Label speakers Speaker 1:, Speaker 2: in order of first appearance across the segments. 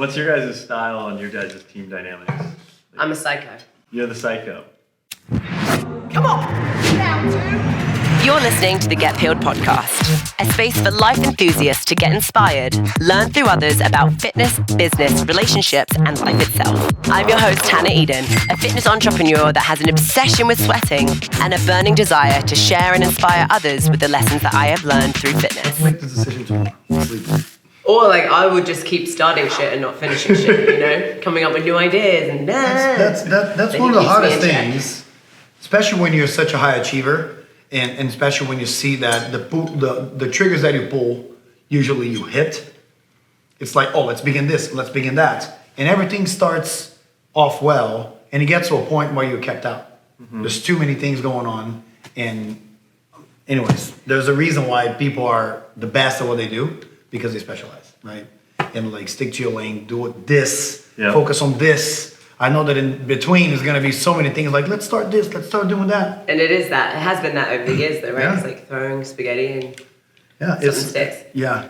Speaker 1: What's your guys' style and your guys' team dynamics?
Speaker 2: I'm a psycho.
Speaker 1: You're the psycho.
Speaker 2: Come on! Down two.
Speaker 3: You're listening to the Get Peeled podcast, a space for life enthusiasts to get inspired, learn through others about fitness, business, relationships, and life itself. I'm your host, Hannah Eden, a fitness entrepreneur that has an obsession with sweating and a burning desire to share and inspire others with the lessons that I have learned through fitness.
Speaker 4: Make the decision tomorrow. Sleep.
Speaker 2: Or like I would just keep starting shit and not finishing shit, you know? Coming up with new ideas and
Speaker 4: That's one of the hardest things, especially when you're such a high achiever. And especially when you see that the triggers that you pull, usually you hit. It's like, oh, let's begin this, let's begin that. And everything starts off well, and it gets to a point where you're kept out. Mm-hmm. There's too many things going on. And anyways, there's a reason why people are the best at what they do, because they specialize, right? And like stick to your lane, do this, focus on this. I know that in between there's going to be so many things like, let's start this, let's start doing that.
Speaker 2: And it is that. It has been that over the years though, right? Yeah. It's like throwing spaghetti and something sticks.
Speaker 4: Yeah.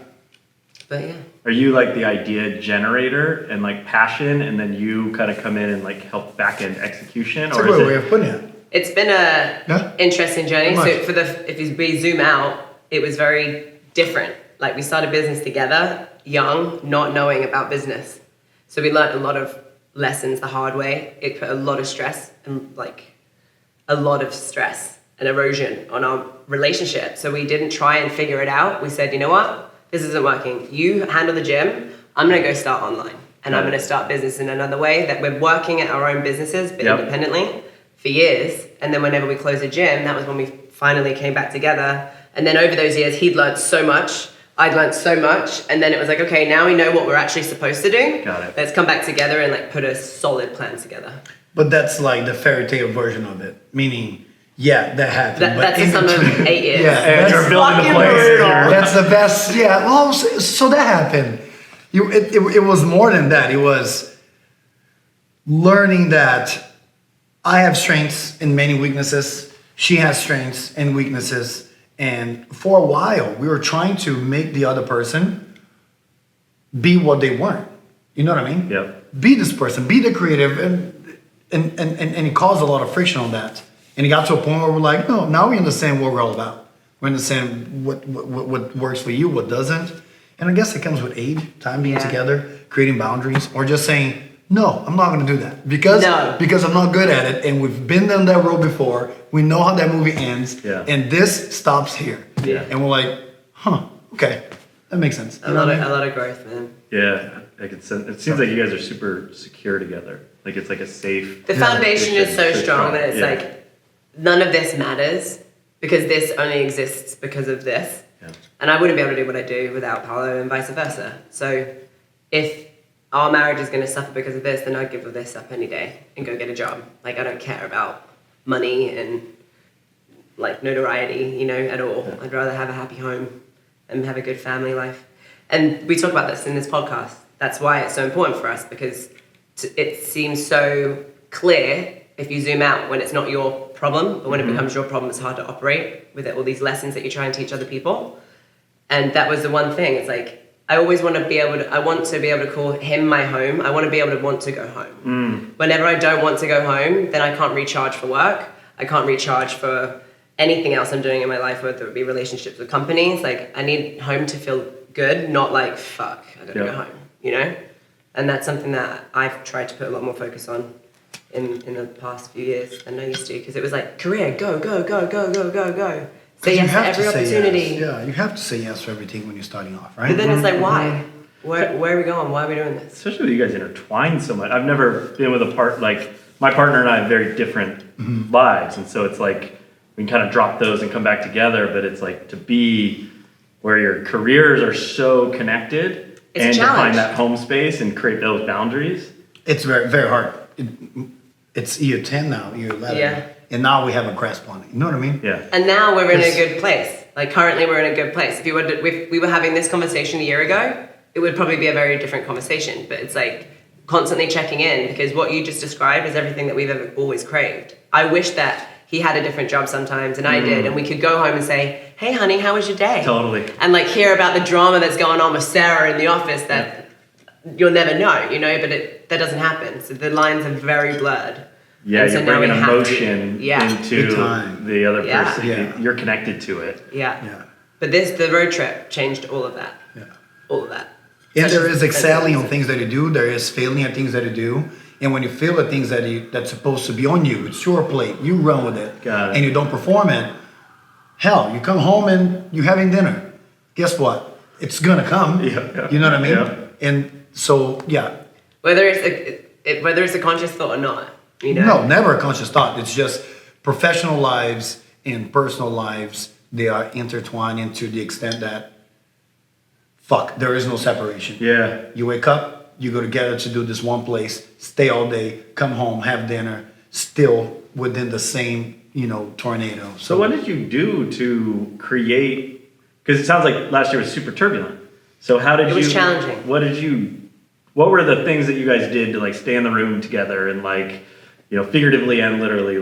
Speaker 2: But yeah.
Speaker 1: Are you like the idea generator and like passion, and then you kind of come in and like help back end execution?
Speaker 4: That's a good way of putting it.
Speaker 2: It's been a interesting journey. So if we zoom out, it was very different. Like we started business together, young, not knowing about business. So we learned a lot of lessons the hard way. It put a lot of stress and erosion on our relationship. So we didn't try and figure it out. We said, you know what? This isn't working. You handle the gym. I'm going to go start online. And I'm going to start business in another way, that we're working at our own businesses, but independently for years. And then whenever we closed the gym, that was when we finally came back together. And then over those years, he'd learned so much. I'd learned so much, and then it was like, okay, now we know what we're actually supposed to do.
Speaker 1: Got it.
Speaker 2: Let's come back together and like put a solid plan together.
Speaker 4: But that's like the fairy tale version of it, meaning, that happened.
Speaker 2: That's the sum of 8 years.
Speaker 1: And you're building the place.
Speaker 4: That's the best. Yeah. Well, so that happened. It was more than that. It was learning that I have strengths and many weaknesses. She has strengths and weaknesses. And for a while, we were trying to make the other person be what they weren't. You know what I mean?
Speaker 1: Yep.
Speaker 4: Be this person, be the creative, and it caused a lot of friction on that. And it got to a point where we're like, no, now we understand what we're all about. We understand what works for you, what doesn't. And I guess it comes with age, time being together, creating boundaries, or just saying, no, I'm not going to do that because I'm not good at it, and we've been down that road before. We know how that movie ends, and this stops here.
Speaker 1: Yeah.
Speaker 4: And we're like, okay, that makes sense.
Speaker 2: A lot of growth, man.
Speaker 1: Yeah, I could sense. It seems like you guys are super secure together. Like it's like a safe.
Speaker 2: The foundation is so strong that it's like none of this matters because this only exists because of this, and I wouldn't be able to do what I do without Paolo, and vice versa. So if our marriage is going to suffer because of this, then I'd give this up any day and go get a job. Like, I don't care about money and, like, notoriety, you know, at all. I'd rather have a happy home and have a good family life. And we talk about this in this podcast. That's why it's so important for us, because it seems so clear if you zoom out when it's not your problem, but when it becomes your problem, it's hard to operate with it, all these lessons that you try and teach other people. And that was the one thing. It's like, I always want to be able to call him my home. I want to be able to want to go home. Whenever I don't want to go home, then I can't recharge for work. I can't recharge for anything else I'm doing in my life, whether it be relationships with companies. Like, I need home to feel good, not like, fuck, I gotta go home, you know? And that's something that I've tried to put a lot more focus on in the past few years than I used to, because it was like, career, go. Say yes to every opportunity.
Speaker 4: Yes. Yeah, you have to say yes to everything when you're starting off, right?
Speaker 2: But then it's like, why? Where are we going? Why are we doing this?
Speaker 1: Especially with you guys intertwined so much. I've never been with my partner and I have very different lives. And so it's like, we can kind of drop those and come back together, but it's like to be where your careers are so connected and to find that home space and create those boundaries.
Speaker 4: It's very, very hard. It's year 10 now, year 11.
Speaker 2: Yeah.
Speaker 4: And now we have a grasp on it. You know what I mean?
Speaker 1: Yeah.
Speaker 2: And now we're in a good place. Like, currently we're in a good place. If we were having this conversation a year ago, it would probably be a very different conversation. But it's like constantly checking in, because what you just described is everything that we've ever always craved. I wish that he had a different job sometimes, and I did, and we could go home and say, hey honey, how was your day?
Speaker 1: Totally.
Speaker 2: And like hear about the drama that's going on with Sarah in the office that you'll never know, but that doesn't happen. So the lines are very blurred.
Speaker 1: Yeah,
Speaker 2: so
Speaker 1: you're bringing emotion into the other person.
Speaker 4: Yeah.
Speaker 1: You're connected to it.
Speaker 2: Yeah. But the road trip changed all of that.
Speaker 4: Yeah.
Speaker 2: All of that.
Speaker 4: And there is excelling on things that you do. There is failing at things that you do. And when you fail at things that's supposed to be on you, it's your plate. You run with it.
Speaker 1: Got it.
Speaker 4: And you don't perform it. Hell, you come home and you're having dinner. Guess what? It's gonna come.
Speaker 1: Yeah.
Speaker 4: You know what I mean?
Speaker 1: Yeah.
Speaker 4: And so, yeah.
Speaker 2: Whether it's a conscious thought or not,
Speaker 4: No, never a conscious thought. It's just professional lives and personal lives. They are intertwined into the extent that, there is no separation.
Speaker 1: Yeah.
Speaker 4: You wake up, you go together to do this one place, stay all day, come home, have dinner, still within the same, tornado.
Speaker 1: So what did you do to create, because it sounds like last year was super turbulent. So how did
Speaker 2: It was challenging.
Speaker 1: What were the things that you guys did to stay in the room together and figuratively and literally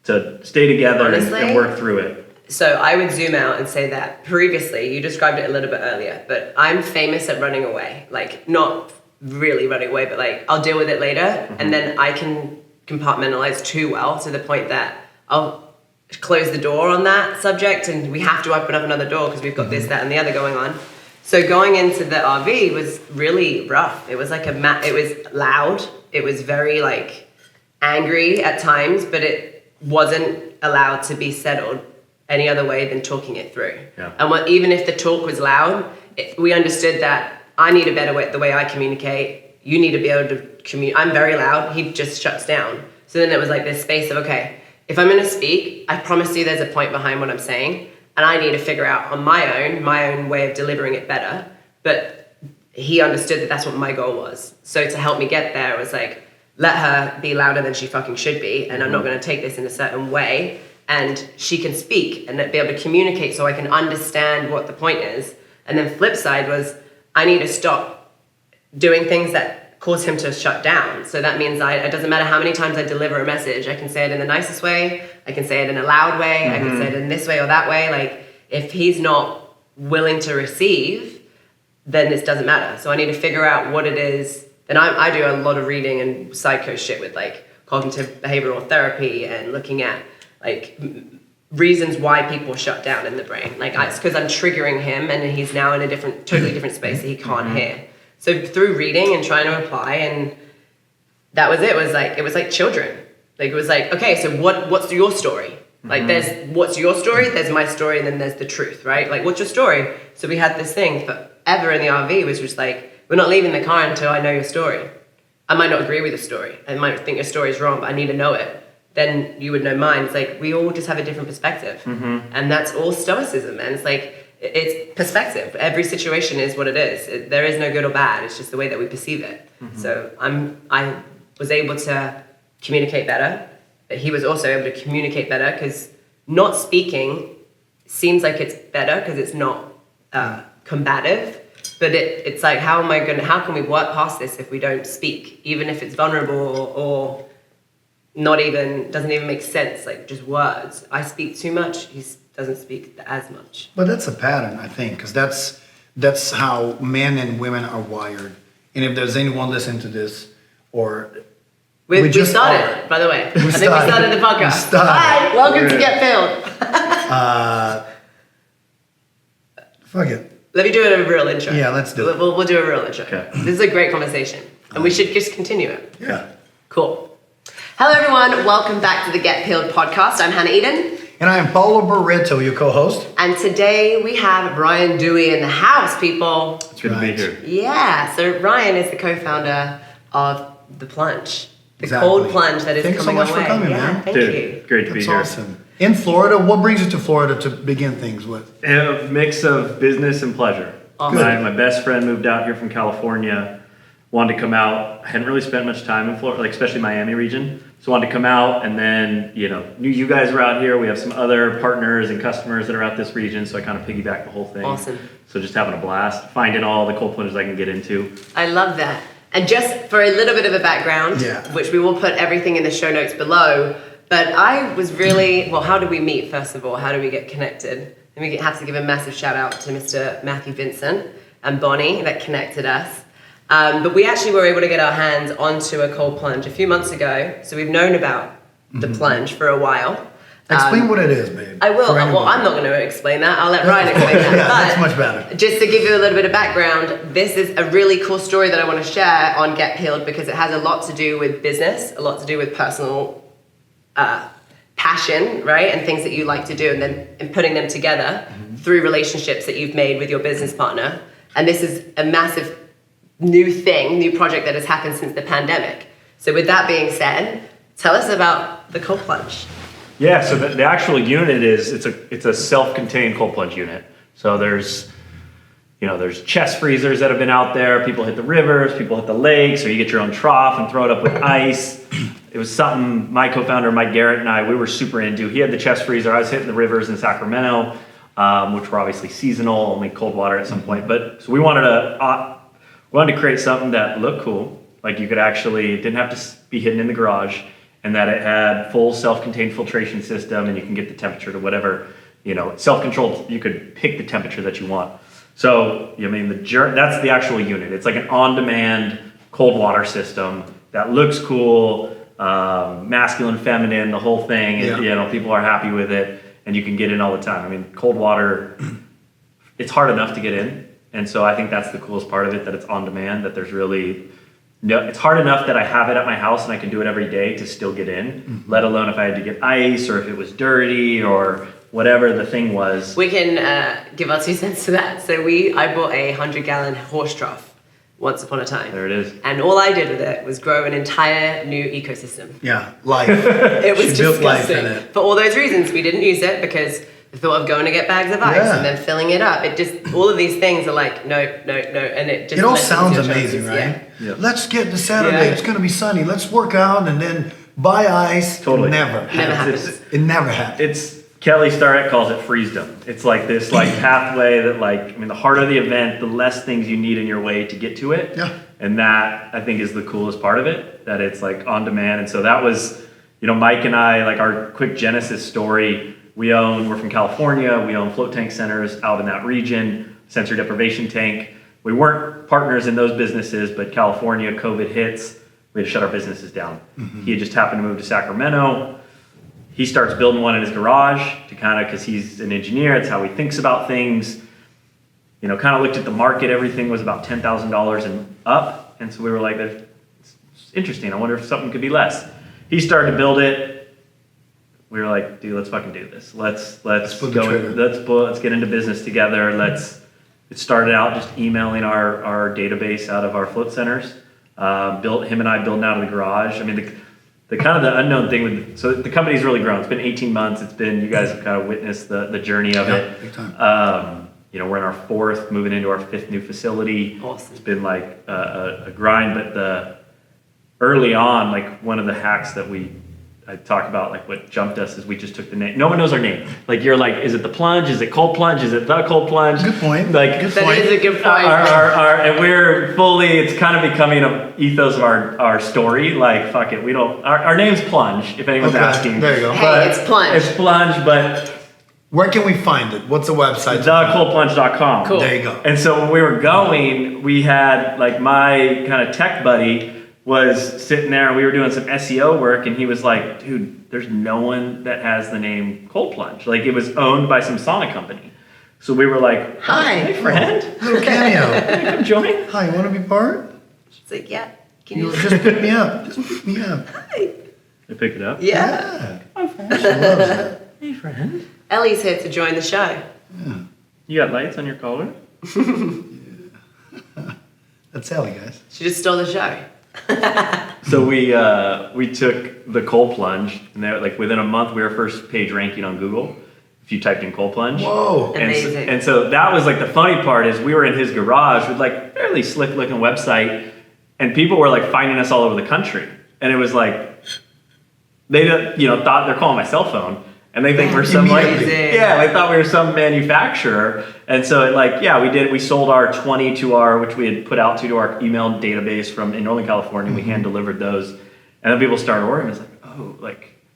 Speaker 1: to stay together and work through it?
Speaker 2: So I would zoom out and say that previously, you described it a little bit earlier, but I'm famous at running away. Not really running away, but I'll deal with it later. And then I can compartmentalize too well to the point that I'll close the door on that subject and we have to open up another door because we've got this, that, and the other going on. So going into the RV was really rough. It was it was loud. It was very angry at times, but it wasn't allowed to be settled any other way than talking it through.
Speaker 1: Yeah.
Speaker 2: And even if the talk was loud, we understood that I need a better way, the way I communicate. You need to be able to communicate. I'm very loud. He just shuts down. So then it was this space of, okay, if I'm going to speak, I promise you there's a point behind what I'm saying. And I need to figure out on my own way of delivering it better. But he understood that that's what my goal was. So to help me get there, it was let her be louder than she fucking should be. And I'm not going to take this in a certain way. And she can speak and be able to communicate so I can understand what the point is. And then flip side was I need to stop doing things that cause him to shut down. So that means it doesn't matter how many times I deliver a message. I can say it in the nicest way. I can say it in a loud way. I can say it in this way or that way. If he's not willing to receive, then this doesn't matter. So I need to figure out what it is. And I do a lot of reading and psycho shit with cognitive behavioral therapy and looking at reasons why people shut down in the brain. It's because I'm triggering him and he's now in a totally different space that he can't hear. So through reading and trying to apply, and that was it. It was like children. It was okay, so what's your story? There's what's your story, there's my story, and then there's the truth, right? What's your story? So we had this thing forever in the RV, which was we're not leaving the car until I know your story. I might not agree with the story. I might think your story is wrong, but I need to know it. Then you would know mine. It's we all just have a different perspective. And that's all stoicism, man. It's perspective. Every situation is what it is. There is no good or bad. It's just the way that we perceive it. So I was able to communicate better. But he was also able to communicate better because not speaking seems like it's better because it's not combative. But it's how can we work past this if we don't speak? Even if it's vulnerable or doesn't even make sense, just words. I speak too much, he doesn't speak as much.
Speaker 4: But that's a pattern, I think, because that's how men and women are wired. And if there's anyone listening to this, or
Speaker 2: we started, by the way. I think we started the podcast. Hi, welcome to Get Filled.
Speaker 4: Fuck it.
Speaker 2: Let me do a real intro.
Speaker 4: Yeah, let's do it.
Speaker 2: We'll do a real intro.
Speaker 1: Okay.
Speaker 2: This is a great conversation, and we should just continue it.
Speaker 4: Yeah.
Speaker 2: Cool. Hello, everyone. Welcome back to the Get Peeled podcast. I'm Hannah Eden.
Speaker 4: And I am Paulo Barreto, your co-host.
Speaker 2: And today we have Ryan Duey in the house, people.
Speaker 1: It's good to be here.
Speaker 2: Yeah. So Ryan is the co-founder of The Plunge. The
Speaker 4: Exactly.
Speaker 2: Cold Plunge that is
Speaker 4: Thanks
Speaker 2: coming
Speaker 4: so much
Speaker 2: our way.
Speaker 4: for coming,
Speaker 2: Yeah,
Speaker 4: man.
Speaker 2: thank
Speaker 1: Dude,
Speaker 2: you.
Speaker 1: great to be
Speaker 4: That's
Speaker 1: here.
Speaker 4: awesome. In Florida, what brings you to Florida to begin things with?
Speaker 1: A mix of business and pleasure.
Speaker 2: Awesome.
Speaker 1: My best friend moved out here from California, wanted to come out. I hadn't really spent much time in Florida, especially Miami region. So wanted to come out, and then, knew you guys were out here. We have some other partners and customers that are out this region, so I kind of piggybacked the whole thing.
Speaker 2: Awesome.
Speaker 1: So just having a blast, finding all the cold plunges I can get into.
Speaker 2: I love that. And just for a little bit of a background, which we will put everything in the show notes below, but I was really, how did we meet, first of all? How did we get connected? And we have to give a massive shout out to Mr. Matthew Vincent and Bonnie that connected us. But we actually were able to get our hands onto a cold plunge a few months ago. So we've known about the plunge for a while.
Speaker 4: Explain what it is, babe.
Speaker 2: I will. Well, I'm not going to explain that. I'll let Ryan explain that.
Speaker 4: Yeah,
Speaker 2: but
Speaker 4: that's much better.
Speaker 2: Just to give you a little bit of background, this is a really cool story that I want to share on Get Peeled because it has a lot to do with business, a lot to do with personal passion, right? And things that you like to do, and then putting them together through relationships that you've made with your business partner. And this is a massive new project that has happened since the pandemic. So with that being said, tell us about the Cold Plunge.
Speaker 1: Yeah, so the actual unit it's a self-contained cold plunge unit. So there's chest freezers that have been out there. People hit the rivers, people hit the lakes, or you get your own trough and throw it up with ice. It was something my co-founder Mike Garrett and I, we were super into. He had the chest freezer. I was hitting the rivers in Sacramento, which were obviously seasonal, only cold water at some point. But so we wanted to create something that looked cool, like you could actually didn't have to be hidden in the garage. And that it had full self-contained filtration system, and you can get the temperature to whatever, self-controlled. You could pick the temperature that you want. So, that's the actual unit. It's like an on-demand cold water system that looks cool, masculine, feminine, the whole thing.
Speaker 4: Yeah.
Speaker 1: And, people are happy with it, and you can get in all the time. I mean, cold water, it's hard enough to get in, and so I think that's the coolest part of it, that it's on demand. That there's really no, it's hard enough that I have it at my house and I can do it every day to still get in, let alone if I had to get ice or if it was dirty or whatever the thing was.
Speaker 2: We can give our 2 cents to that. So I bought a 100-gallon horse trough once upon a time.
Speaker 1: There it is.
Speaker 2: And all I did with it was grow an entire new ecosystem.
Speaker 4: Yeah, life.
Speaker 2: It was
Speaker 4: She built life
Speaker 2: disgusting.
Speaker 4: in it.
Speaker 2: For all those reasons, we didn't use it because the thought of going to get bags of ice and then filling it up. It just, all of these things are like, no. And it just...
Speaker 4: It all
Speaker 2: lessens
Speaker 4: sounds
Speaker 2: your
Speaker 4: amazing,
Speaker 2: chances.
Speaker 4: right?
Speaker 1: Yeah.
Speaker 4: Let's get to Saturday.
Speaker 2: Yeah.
Speaker 4: It's going to be sunny. Let's work out and then buy ice.
Speaker 1: Totally.
Speaker 4: It never
Speaker 2: happens.
Speaker 4: It never happens.
Speaker 1: Kelly Starrett calls it freedom. It's like this pathway that the harder the event, the less things you need in your way to get to it.
Speaker 4: Yeah.
Speaker 1: And that I think is the coolest part of it, that it's like on demand. And so that was, Mike and I, like our quick genesis story, we're from California, we own float tank centers out in that region, sensory deprivation tank. We weren't partners in those businesses, but California, COVID hits, we had to shut our businesses down. He had just happened to move to Sacramento. He starts building one in his garage because he's an engineer, it's how he thinks about things. Kind of looked at the market, everything was about $10,000 and up. And so we were like, it's interesting, I wonder if something could be less. He started to build it. We were like, dude, let's fucking do this. Let's
Speaker 4: pull the trigger.
Speaker 1: Let's get into business together. It started out just emailing our database out of our float centers. Him and I building out of the garage. The kind of the unknown thing so the company's really grown. It's been 18 months. You guys have kind of witnessed the journey of it.
Speaker 4: Big time.
Speaker 1: We're in our 4th, moving into our 5th new facility.
Speaker 2: Awesome.
Speaker 1: It's been like a grind, but early on, one of the hacks that I talk about, what jumped us is we just took the name. No one knows our name. You're like, is it the plunge? Is it Cold Plunge? Is it the Cold Plunge?
Speaker 4: Good point.
Speaker 2: That is a good point.
Speaker 1: And we're fully, it's kind of becoming an ethos of our story. Fuck it, we don't, our name's Plunge, if anyone's asking.
Speaker 4: There you go.
Speaker 2: Hey, it's Plunge.
Speaker 1: It's Plunge, but
Speaker 4: Where can we find it? What's the website?
Speaker 1: thecoldplunge.com.
Speaker 2: Cool.
Speaker 4: There you go.
Speaker 1: And so when we were going, we had my kind of tech buddy was sitting there and we were doing some SEO work and he was like, dude, there's no one that has the name Cold Plunge. It was owned by some sauna company. So we were like,
Speaker 2: Hi.
Speaker 1: Hey friend.
Speaker 4: Little cameo.
Speaker 1: Can you come join?
Speaker 4: Hi, you want to be part?
Speaker 2: It's like, yeah. Can
Speaker 4: You
Speaker 2: you
Speaker 4: just pick me up. Just pick me up.
Speaker 2: Hi.
Speaker 1: They picked it up.
Speaker 2: Yeah.
Speaker 1: Hi friend.
Speaker 4: She loves it.
Speaker 1: Hey friend.
Speaker 2: Ellie's here to join the show.
Speaker 1: You got lights on your collar?
Speaker 4: That's Ellie, guys.
Speaker 2: She just stole the show.
Speaker 1: So we took the Cold Plunge, and there, within a month, we were first page ranking on Google. If you typed in Cold Plunge.
Speaker 4: Whoa.
Speaker 2: Amazing.
Speaker 1: And so that was the funny part is we were in his garage with fairly slick looking website, and people were finding us all over the country, and it was they thought they're calling my cell phone. And they think we're some they thought we were some manufacturer. And so we sold our 20 which we had put out to our email database in Northern California. We hand delivered those. And then people started ordering. It's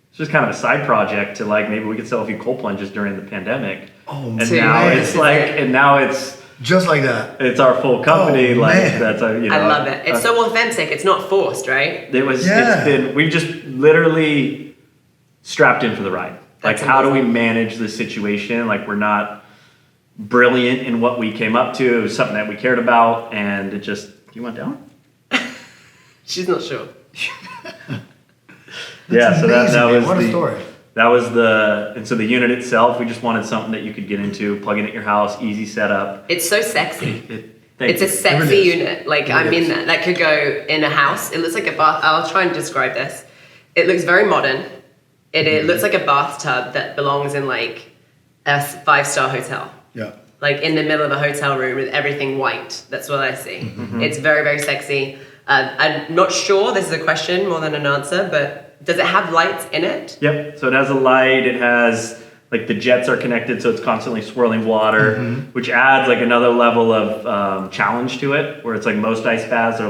Speaker 1: it's just kind of a side project to maybe we could sell a few cold plunges during the pandemic.
Speaker 4: Oh,
Speaker 1: and now
Speaker 4: man.
Speaker 1: it's
Speaker 4: Just like that.
Speaker 1: It's our full company.
Speaker 4: Man.
Speaker 1: That's our,
Speaker 2: I love it. It's so authentic. It's not forced, right?
Speaker 1: We've just literally strapped in for the ride.
Speaker 2: That's
Speaker 1: how do we
Speaker 2: amazing.
Speaker 1: manage this situation? We're not brilliant in what we came up to. It was something that we cared about, and it just, you went down?
Speaker 2: She's not sure.
Speaker 4: That's
Speaker 1: so
Speaker 4: amazing,
Speaker 1: that
Speaker 4: man.
Speaker 1: was
Speaker 4: What a
Speaker 1: the
Speaker 4: story.
Speaker 1: That was and so the unit itself, we just wanted something that you could get into, plug in at your house, easy setup.
Speaker 2: It's so sexy.
Speaker 1: Thank
Speaker 2: It's
Speaker 1: you.
Speaker 2: a sexy
Speaker 4: It is.
Speaker 2: unit.
Speaker 4: It
Speaker 2: I mean
Speaker 4: is.
Speaker 2: that could go in a house. It looks like a bath. I'll try and describe this. It looks very modern. It looks like a bathtub that belongs in a 5-star hotel.
Speaker 4: Yeah.
Speaker 2: In the middle of a hotel room with everything white. That's what I see.
Speaker 1: Mm-hmm.
Speaker 2: It's very, very sexy. I'm not sure, this is a question more than an answer, but does it have lights in it?
Speaker 1: Yep. So it has a light. It has the jets are connected, so it's constantly swirling water, which adds another level of challenge to it. Where it's most ice baths are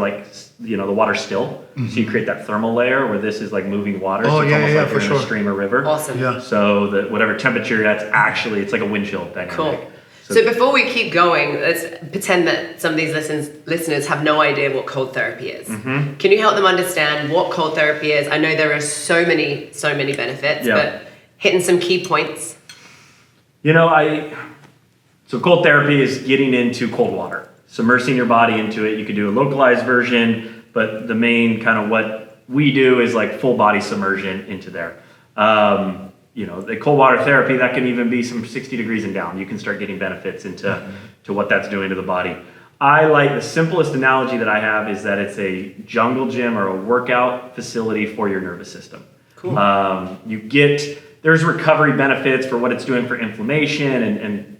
Speaker 1: the water's still, so you create that thermal layer. Where this is moving water.
Speaker 4: Oh,
Speaker 1: so it's
Speaker 4: yeah,
Speaker 1: almost
Speaker 4: yeah,
Speaker 1: like
Speaker 4: for
Speaker 1: you're in a
Speaker 4: sure.
Speaker 1: stream or river.
Speaker 2: Awesome.
Speaker 4: Yeah.
Speaker 1: So that whatever temperature that's actually it's like a wind chill dynamic.
Speaker 2: Cool. So before we keep going, let's pretend that some of these listeners have no idea what cold therapy is.
Speaker 1: Mm-hmm.
Speaker 2: Can you help them understand what cold therapy is? I know there are so many benefits,
Speaker 1: Yeah.
Speaker 2: but hitting some key points.
Speaker 1: So cold therapy is getting into cold water, submersing your body into it. You could do a localized version, but the main kind of what we do is full body submersion into there. The cold water therapy, that can even be some 60 degrees and down. You can start getting benefits into to what that's doing to the body. The simplest analogy that I have is that it's a jungle gym or a workout facility for your nervous system.
Speaker 2: Cool.
Speaker 1: There's recovery benefits for what it's doing for inflammation, and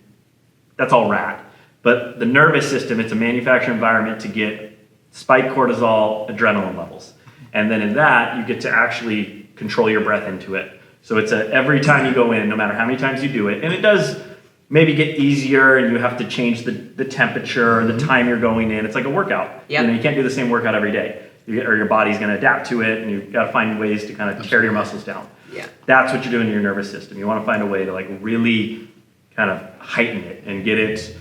Speaker 1: that's all rad. But the nervous system, it's a manufactured environment to get spike cortisol, adrenaline levels. And then in that, you get to actually control your breath into it. So it's every time you go in, no matter how many times you do it, and it does maybe get easier and you have to change the temperature, the time you're going in. It's like a workout.
Speaker 2: Yep.
Speaker 1: You can't do the same workout every day. Or your body's going to adapt to it, and you've got to find ways to kind of tear your muscles down.
Speaker 2: Yeah.
Speaker 1: That's what you're doing to your nervous system. You want to find a way to really kind of heighten it and get it.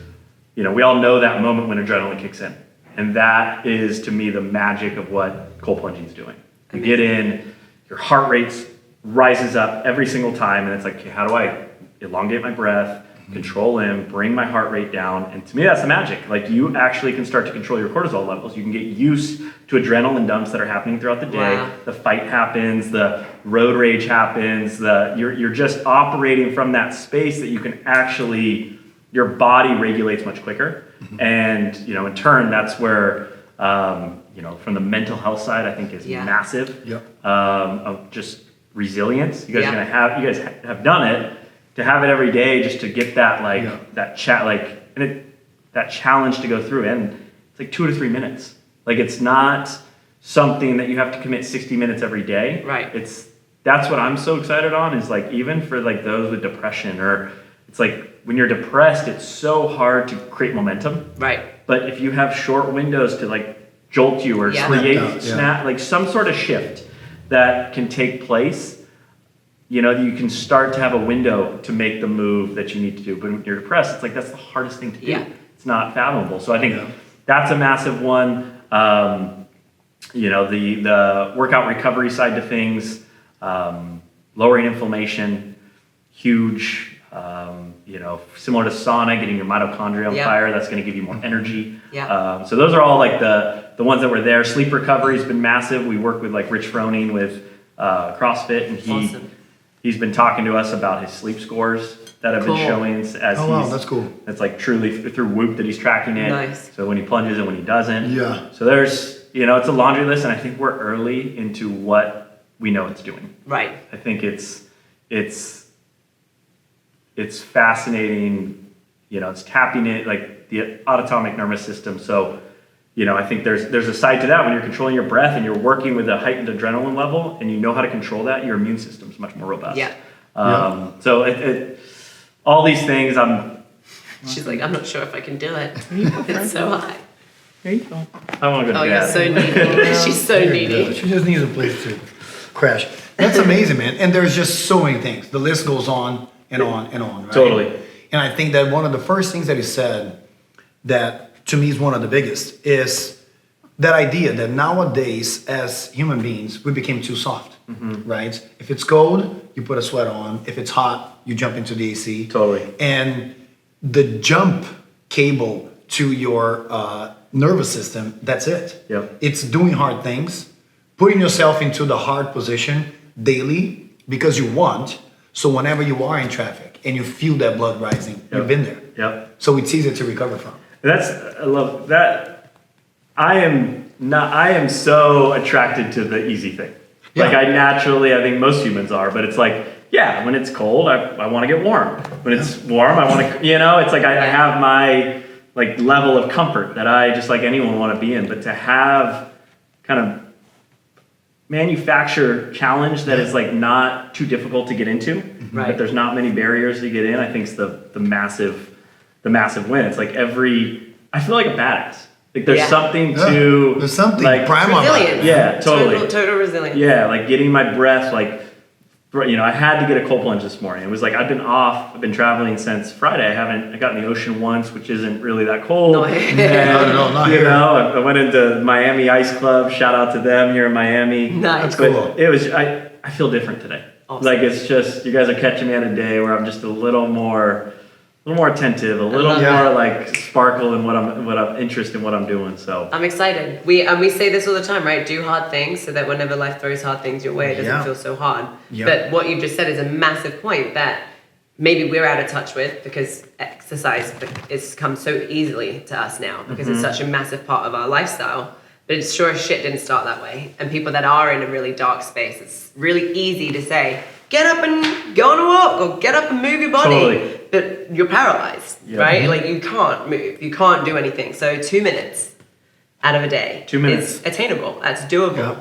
Speaker 1: We all know that moment when adrenaline kicks in, and that is to me the magic of what cold plunging is doing. You get in, your heart rate rises up every single time, and it's okay, how do I elongate my breath, control in, bring my heart rate down? And to me, that's the magic. You actually can start to control your cortisol levels. You can get used to adrenaline dumps that are happening throughout the day.
Speaker 2: Wow.
Speaker 1: The fight happens, the road rage happens, you're just operating from that space that you can actually, your body regulates much quicker. And, in turn, that's where, from the mental health side, I think is massive.
Speaker 4: Yep.
Speaker 1: Of just resilience. You guys
Speaker 2: Yeah.
Speaker 1: are gonna you guys have done it, to have it every day, just to get that that challenge to go through, and it's 2 to 3 minutes. It's not something that you have to commit 60 minutes every day.
Speaker 2: Right.
Speaker 1: That's what I'm so excited on, is even for those with depression, or it's when you're depressed, it's so hard to create momentum.
Speaker 2: Right.
Speaker 1: But if you have short windows to jolt you or
Speaker 2: Yeah.
Speaker 1: create
Speaker 4: Snap out,
Speaker 1: some sort of shift that can take place, you can start to have a window to make the move that you need to do. But when you're depressed, it's that's the hardest thing to do.
Speaker 2: Yeah.
Speaker 1: It's not fathomable. So I think that's a massive one. The workout recovery side to things, lowering inflammation, huge. Similar to sauna, getting your mitochondria on fire. That's going to give you more energy.
Speaker 2: Yeah.
Speaker 1: So those are all the ones that were there. Sleep recovery has been massive. We work with Rich Froning with CrossFit, and he's been talking to us about his sleep scores that have been showing as
Speaker 4: that's cool.
Speaker 1: It's truly through Whoop that he's tracking it.
Speaker 2: Nice.
Speaker 1: So when he plunges and when he doesn't.
Speaker 4: Yeah.
Speaker 1: So there's it's a laundry list, and I think we're early into what we know it's doing.
Speaker 2: Right.
Speaker 1: I think it's fascinating, it's tapping it, the autonomic nervous system. So, I think there's a side to that when you're controlling your breath and you're working with a heightened adrenaline level, and you know how to control that, your immune system's much more robust.
Speaker 2: Yeah.
Speaker 1: So all these things,
Speaker 2: She's I'm not sure if I can do it. It's so high.
Speaker 1: There you go. I want to go
Speaker 2: Oh,
Speaker 1: to
Speaker 2: you're
Speaker 1: bed.
Speaker 2: so needy. She's so needy.
Speaker 4: She just needs a place to crash. That's amazing, man. And there's just so many things. The list goes on and on and on, right?
Speaker 1: Totally.
Speaker 4: And I think that one of the first things that he said that to me is one of the biggest is that idea that nowadays as human beings we became too soft, right? If it's cold, you put a sweater on. If it's hot, you jump into the AC.
Speaker 1: Totally.
Speaker 4: And the jump cable to your nervous system, that's it.
Speaker 1: Yep.
Speaker 4: It's doing hard things, putting yourself into the hard position daily because you want. So whenever you are in traffic and you feel that blood rising, you've been there.
Speaker 1: Yep.
Speaker 4: So it's easier to recover from.
Speaker 1: I love that. I am so attracted to the easy thing.
Speaker 4: Yeah.
Speaker 1: Like I think most humans are, but it's like, yeah, when it's cold, I want to get warm. When it's warm, I want to, it's like I have my like level of comfort that I just like anyone want to be in, but to have kind of manufacture challenge that is like not too difficult to get into,
Speaker 2: Right.
Speaker 1: that there's not many barriers to get in, I think is the massive win. It's like I feel like a badass. Like there's something to
Speaker 4: there's something
Speaker 1: like
Speaker 4: primal.
Speaker 2: Resilience.
Speaker 1: Yeah, totally.
Speaker 2: Total resilience.
Speaker 1: Yeah, like getting my breath, like, I had to get a cold plunge this morning. It was like, I've been traveling since Friday. I got in the ocean once, which isn't really that cold.
Speaker 2: No.
Speaker 4: Not here.
Speaker 1: I went into Miami Ice Club, shout out to them here in Miami.
Speaker 2: Nice.
Speaker 4: That's cool.
Speaker 1: But it was, I feel different today.
Speaker 2: Awesome.
Speaker 1: Like it's just, you guys are catching me on a day where I'm just a little more attentive, a little more like sparkle in what I'm interested in what I'm doing. So
Speaker 2: I'm excited. We say this all the time, right? Do hard things so that whenever life throws hard things your way, it doesn't feel so hard.
Speaker 4: Yeah.
Speaker 2: But what you've just said is a massive point that maybe we're out of touch with because exercise has come so easily to us now because it's such a massive part of our lifestyle. But it's sure as shit didn't start that way. And people that are in a really dark space, it's really easy to say, get up and go on a walk or get up and move your body.
Speaker 1: Totally.
Speaker 2: But you're paralyzed, right? Like you can't move, you can't do anything. So 2 minutes out of a day
Speaker 1: 2 minutes.
Speaker 2: is attainable, that's doable,
Speaker 4: Yeah.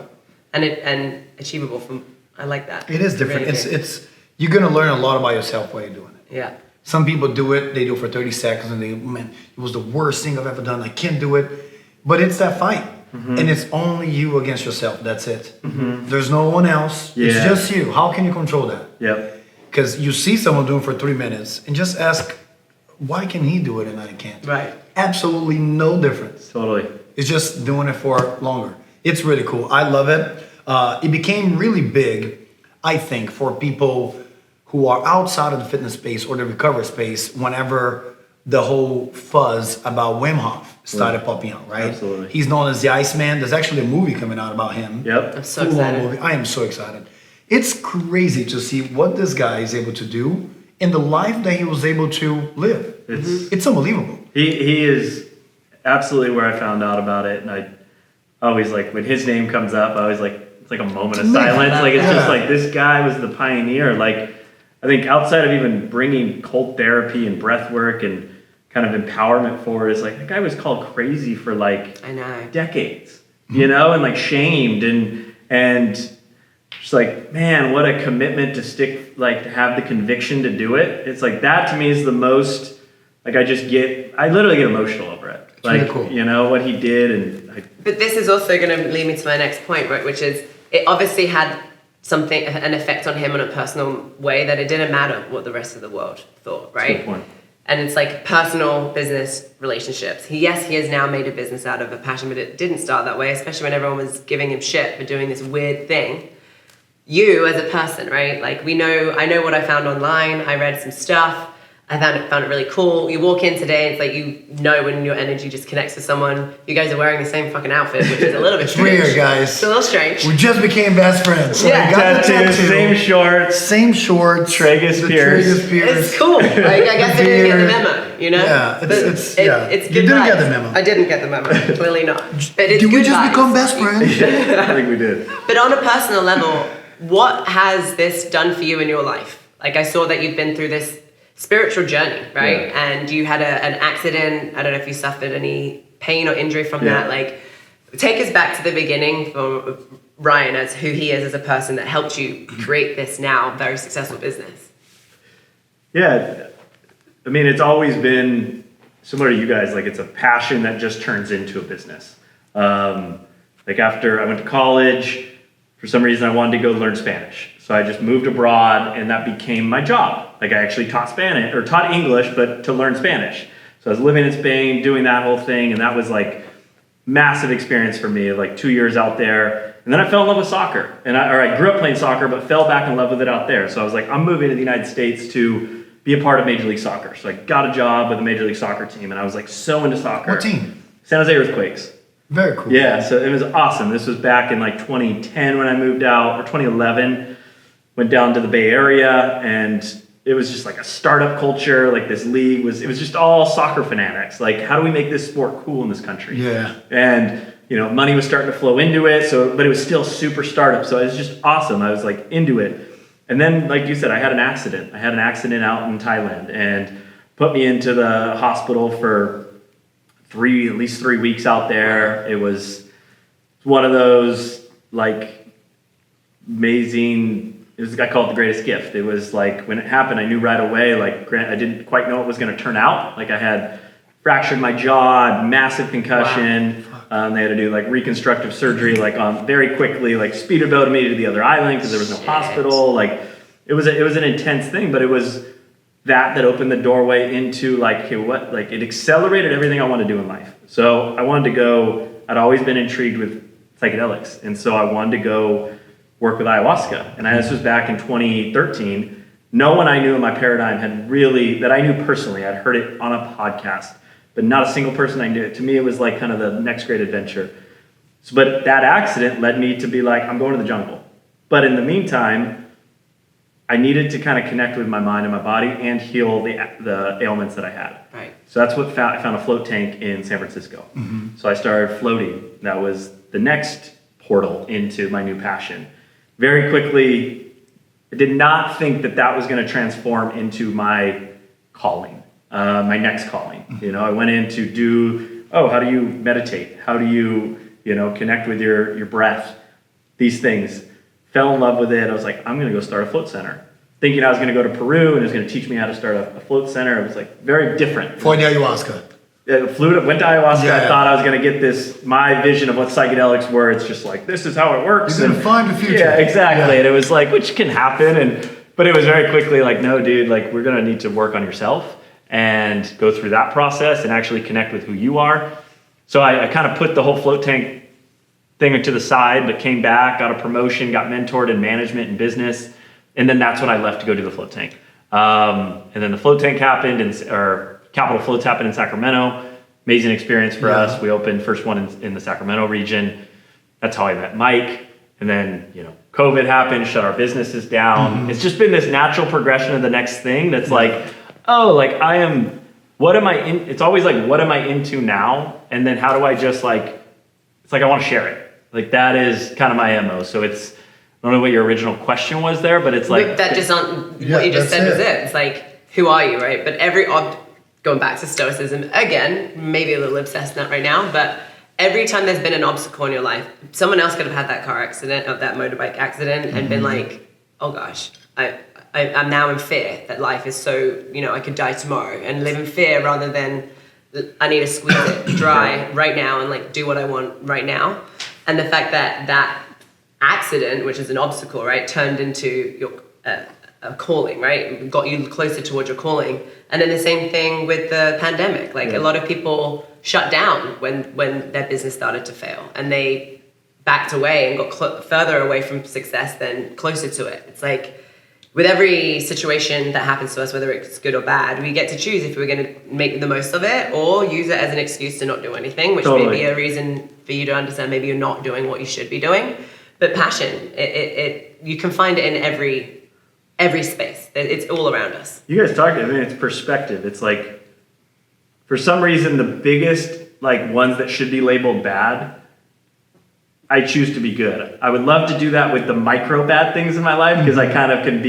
Speaker 2: and achievable. I like that.
Speaker 4: It is different.
Speaker 2: Really do.
Speaker 4: It's you're gonna learn a lot about yourself while you're doing it.
Speaker 2: Yeah.
Speaker 4: Some people do it, they do it for 30 seconds and it was the worst thing I've ever done. I can't do it. But it's that fight. And it's only you against yourself. That's it. There's no one else.
Speaker 1: Yeah.
Speaker 4: It's just you. How can you control that?
Speaker 1: Yep.
Speaker 4: Because you see someone doing it for 3 minutes and just ask, why can he do it and I can't?
Speaker 2: Right.
Speaker 4: Absolutely no difference.
Speaker 1: Totally.
Speaker 4: It's just doing it for longer. It's really cool. I love it. It became really big, I think, for people who are outside of the fitness space or the recovery space whenever the whole fuzz about Wim Hof started popping out, right?
Speaker 1: Absolutely.
Speaker 4: He's known as the Iceman. There's actually a movie coming out about him.
Speaker 1: Yep.
Speaker 2: I'm so
Speaker 4: Full-on
Speaker 2: excited.
Speaker 4: movie. I am so excited. It's crazy to see what this guy is able to do and the life that he was able to live. It's unbelievable.
Speaker 1: He is absolutely where I found out about it, and I always like when his name comes up, I always like it's like a moment of silence. Like it's just like this guy was the pioneer. Like I think outside of even bringing cold therapy and breath work and kind of empowerment forward, is like that guy was called crazy for like
Speaker 2: I know.
Speaker 1: decades, and like shamed and just like, man, what a commitment to stick, like to have the conviction to do it. It's like that to me is the most, like I literally get emotional over it. Like,
Speaker 4: really cool.
Speaker 1: What he did and
Speaker 2: But this is also going to lead me to my next point, right? Which is it obviously had an effect on him in a personal way that it didn't matter what the rest of the world thought, right?
Speaker 1: Good point.
Speaker 2: And it's like personal, business, relationships. He has now made a business out of a passion, but it didn't start that way, especially when everyone was giving him shit for doing this weird thing. You as a person, right? Like I know what I found online. I read some stuff. I found it really cool. You walk in today, it's like when your energy just connects with someone. You guys are wearing the same fucking outfit, which is a little bit strange.
Speaker 4: Weird, guys.
Speaker 2: It's a little strange.
Speaker 4: We just became best friends. So
Speaker 2: Yeah.
Speaker 4: I got the
Speaker 1: tattoos,
Speaker 4: tattoo.
Speaker 1: same shorts, Tragus
Speaker 4: the
Speaker 1: Pierce.
Speaker 4: Tragus Pierce.
Speaker 2: It's cool. Like I guess I didn't get the memo,
Speaker 4: Yeah,
Speaker 2: But
Speaker 4: it's
Speaker 2: good
Speaker 4: You didn't get
Speaker 2: vibes.
Speaker 4: the memo.
Speaker 2: I didn't get the memo. Clearly not. But it's
Speaker 4: Did we
Speaker 2: good
Speaker 4: just
Speaker 2: vibes.
Speaker 4: become best friends?
Speaker 1: I think we did.
Speaker 2: But on a personal level, what has this done for you in your life? Like I saw that you've been through this spiritual journey, right?
Speaker 1: Yeah.
Speaker 2: And you had an accident. I don't know if you suffered any pain or injury from
Speaker 1: Yeah.
Speaker 2: that. Like, take us back to the beginning for Ryan as who he is as a person that helped you create this now very successful business.
Speaker 1: Yeah, I mean, it's always been similar to you guys. Like, it's a passion that just turns into a business. Like after I went to college, for some reason I wanted to go learn Spanish. So I just moved abroad and that became my job. Like I actually taught English, but to learn Spanish. So I was living in Spain, doing that whole thing, and that was like massive experience for me, like 2 years out there. And then I fell in love with soccer. I grew up playing soccer, but fell back in love with it out there. So I was like, I'm moving to the United States to be a part of Major League Soccer. So I got a job with a Major League Soccer team, and I was like so into soccer.
Speaker 4: What team?
Speaker 1: San Jose Earthquakes.
Speaker 4: Very cool.
Speaker 1: Yeah, so it was awesome. This was back in like 2010 when I moved out, or 2011. Went down to the Bay Area, and it was just like a startup culture. Like this league it was just all soccer fanatics. Like, how do we make this sport cool in this country?
Speaker 4: Yeah.
Speaker 1: And money was starting to flow into it. But it was still super startup. So it was just awesome. I was like into it. And then, like you said, I had an accident. I had an accident out in Thailand, and put me into the hospital for at least 3 weeks out there. It was one of those like amazing. I call it the greatest gift. It was like when it happened, I knew right away, like I didn't quite know it was going to turn out. Like I had fractured my jaw, massive concussion. Wow. They had to do like reconstructive surgery, like very quickly, like speedboated me to the other island because there was no hospital. Like it was an intense thing, but it was that opened the doorway into like, okay, what, like it accelerated everything I wanted to do in life. So I wanted to go, I'd always been intrigued with psychedelics. And so I wanted to go work with ayahuasca. And this was back in 2013. No one I knew in my paradigm that I knew personally, I'd heard it on a podcast, but not a single person I knew. To me, it was like kind of the next great adventure. But that accident led me to be like, I'm going to the jungle. But in the meantime, I needed to kind of connect with my mind and my body and heal the ailments that I had.
Speaker 2: Right.
Speaker 1: So that's what I found a float tank in San Francisco. Mm-hmm. So I started floating. That was the next portal into my new passion. Very quickly, I did not think that was going to transform into my calling, my next calling. Mm-hmm. I went in to how do you meditate? How do you, connect with your breath? These things. Fell in love with it. I was like, I'm going to go start a float center. Thinking I was going to go to Peru and it was going to teach me how to start a float center. It was like very different.
Speaker 4: For the ayahuasca.
Speaker 1: Went to ayahuasca.
Speaker 4: Yeah.
Speaker 1: I thought I was going to get my vision of what psychedelics were. It's just like, this is how it works.
Speaker 4: You're going to find the future.
Speaker 1: Yeah, exactly.
Speaker 4: Yeah.
Speaker 1: And it was like, which can happen. But it was very quickly like, no, dude, like we're going to need to work on yourself and go through that process and actually connect with who you are. So I kind of put the whole float tank thing to the side, but came back, got a promotion, got mentored in management and business. And then that's when I left to go do the float tank. And then the float tank happened, or Capital Floats happened in Sacramento. Amazing experience for us. We opened first one in the Sacramento region. That's how I met Mike. And then, COVID happened, shut our businesses down. Mm-hmm. It's just been this natural progression of the next thing that's like, what am I in? It's always like, what am I into now? And then how do I just it's like I want to share it. Like that is kind of my MO. So I don't know what your original question was there, but it's like
Speaker 2: that just what you just said was it. It's like, who are you, right? But going back to stoicism again, maybe a little obsessed in that right now, but every time there's been an obstacle in your life, someone else could have had that car accident or that motorbike accident and been like, oh gosh, I'm now in fear that life is so, I could die tomorrow, and live in fear rather than I need to squeeze it dry right now and do what I want right now. And the fact that accident, which is an obstacle, right, turned into your a calling, right, got you closer towards your calling. And then the same thing with the pandemic. A lot of people shut down when their business started to fail, and they backed away and got further away from success than closer to it. It's like with every situation that happens to us, whether it's good or bad, we get to choose if we're going to make the most of it or use it as an excuse to not do anything, which may be a reason for you to understand maybe you're not doing what you should be doing. But passion, you can find it in every space. It's all around us.
Speaker 1: You guys talked, it's perspective. It's like, for some reason, the biggest ones that should be labeled bad, I choose to be good. I would love to do that with the micro bad things in my life, because I kind of can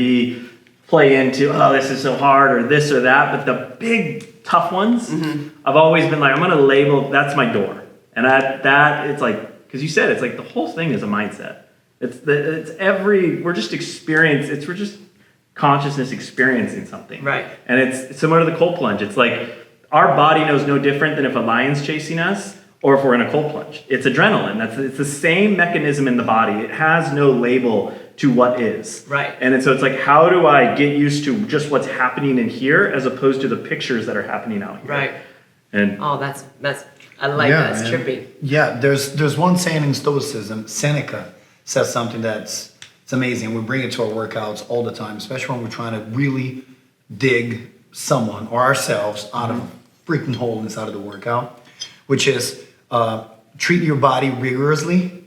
Speaker 1: play into, this is so hard or this or that. But the big tough ones, I've always been like, I'm going to label, that's my door. And it's like, because you said, it's like the whole thing is a mindset. We're just consciousness experiencing something.
Speaker 2: Right.
Speaker 1: And it's similar to the cold plunge. It's like our body knows no different than if a lion's chasing us or if we're in a cold plunge. It's adrenaline. It's the same mechanism in the body. It has no label to what is.
Speaker 2: Right.
Speaker 1: And so it's like, how do I get used to just what's happening in here as opposed to the pictures that are happening out here?
Speaker 2: Right.
Speaker 1: And
Speaker 2: that's I like that. It's trippy.
Speaker 4: Yeah, there's one saying in Stoicism, Seneca says something it's amazing. We bring it to our workouts all the time, especially when we're trying to really dig someone or ourselves out of a freaking hole inside of the workout, which is treat your body rigorously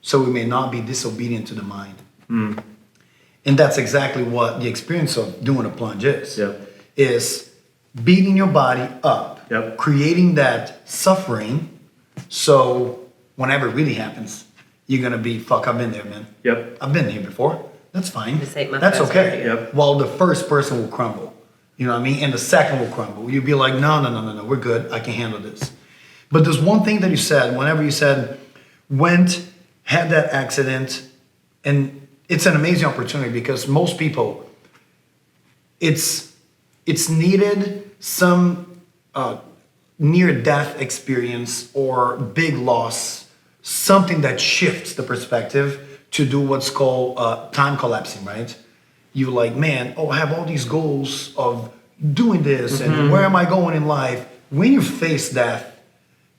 Speaker 4: so we may not be disobedient to the mind. And that's exactly what the experience of doing a plunge is. Is beating your body up, creating that suffering, so whenever it really happens, you're gonna be, fuck, I've been there, man. I've been here before. That's fine. That's okay. While the first person will crumble, you know what I mean? And the second will crumble. You'll be like, no, we're good. I can handle this. But there's one thing that you said, whenever you said, had that accident, and it's an amazing opportunity because most people, it's needed some near-death experience or big loss, something that shifts the perspective to do what's called time collapsing, right? You're like, man, I have all these goals of doing this and where am I going in life? When you face death,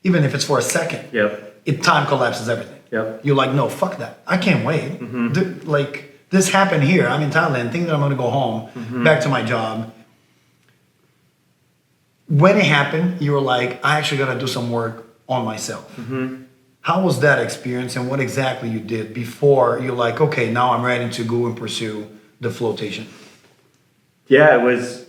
Speaker 4: even if it's for a second, it time collapses everything. You're like, no, fuck that. I can't wait. Like, this happened here. I'm in Thailand, thinking that I'm gonna go home, back to my job. When it happened, you were like, I actually gotta do some work on myself. How was that experience and what exactly you did before you're like, okay, now I'm ready to go and pursue the flotation?
Speaker 1: Yeah, it was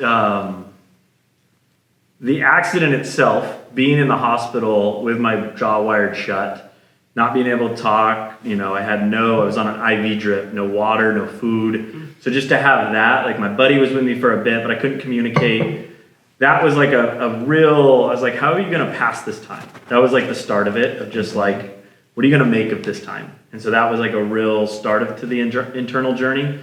Speaker 1: the accident itself, being in the hospital with my jaw wired shut, not being able to talk, I was on an IV drip, no water, no food. So just to have that, like my buddy was with me for a bit, but I couldn't communicate. That was like a real, I was like, how are you going to pass this time? That was like the start of it, of just like, what are you going to make of this time? And so that was like a real start to the internal journey.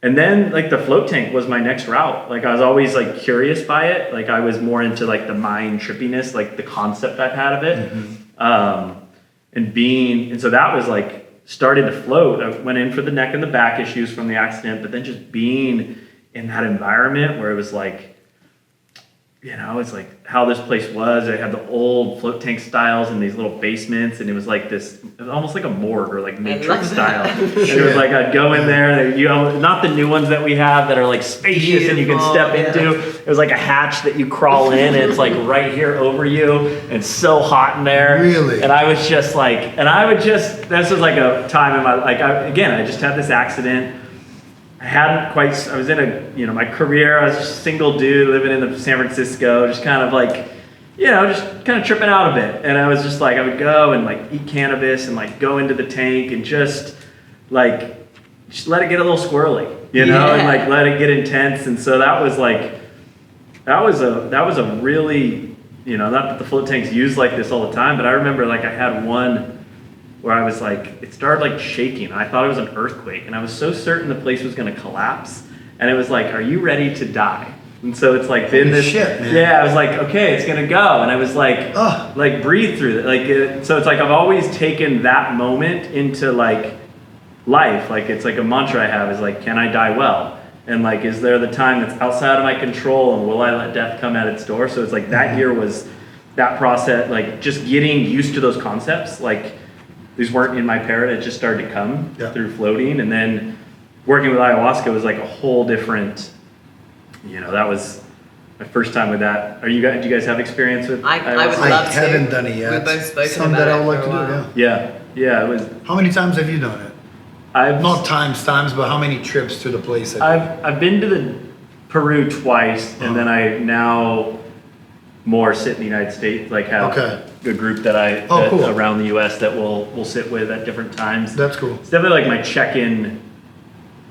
Speaker 1: And then like the float tank was my next route. Like I was always like curious by it. Like I was more into like the mind trippiness, like the concept I've had of it. And so that was like, started to float. I went in for the neck and the back issues from the accident, but then just being in that environment where it was like, it's like how this place was. I had the old float tank styles in these little basements, and it was like this, it was almost like a morgue or like Matrix style. And it was like I'd go in there, not the new ones that we have that are like spacious and you can step into. It was like a hatch that you crawl in, and it's like right here over you, and it's so hot in there.
Speaker 4: Really?
Speaker 1: And I was just like, this was like a time in my, I just had this accident. I was in my career, I was just a single dude living in San Francisco, just kind of like, just kind of tripping out a bit. And I was just like, I would go and like eat cannabis and like go into the tank and just let it get a little squirrely, and like let it get intense. And so that was a really, not that the float tanks used like this all the time, but I remember like I had one where I was like, it started like shaking. I thought it was an earthquake, and I was so certain the place was gonna collapse. And it was like, are you ready to die? And so it's like been this
Speaker 4: shit, man.
Speaker 1: Yeah, I was like, okay, it's gonna go. And I was like, like breathe through it. So it's like I've always taken that moment into like life. Like it's like a mantra I have is like, can I die well? And like, is there the time that's outside of my control, and will I let death come at its door? So it's like that year was that process, like just getting used to those concepts. Like these weren't in my parrot, it just started to come through floating. And then working with ayahuasca was like a whole different, that was my first time with that. Do you guys have experience with ayahuasca?
Speaker 2: I would love to.
Speaker 4: I haven't done it yet.
Speaker 2: We've both spoken
Speaker 4: Something
Speaker 2: about
Speaker 4: that I
Speaker 2: it
Speaker 4: would like
Speaker 2: for a
Speaker 4: to
Speaker 2: while.
Speaker 4: do,
Speaker 1: Yeah, it was.
Speaker 4: How many times have you done it? Not times, but how many trips to the place?
Speaker 1: I've been to the Peru twice, and then I now more sit in the United States, like have a group that
Speaker 4: cool.
Speaker 1: around the US that we'll sit with at different times.
Speaker 4: That's cool.
Speaker 1: It's definitely like my check-in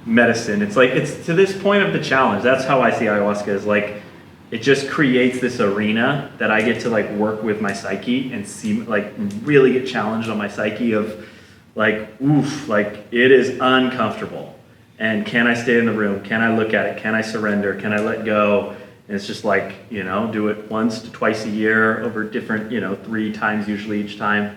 Speaker 1: medicine. It's like, it's to this point of the challenge. That's how I see ayahuasca, is like, it just creates this arena that I get to like work with my psyche and see, like really get challenged on my psyche of like, oof, like it is uncomfortable. And can I stay in the room? Can I look at it? Can I surrender? Can I let go? And it's just like, do it once to twice a year over different, 3 times usually each time.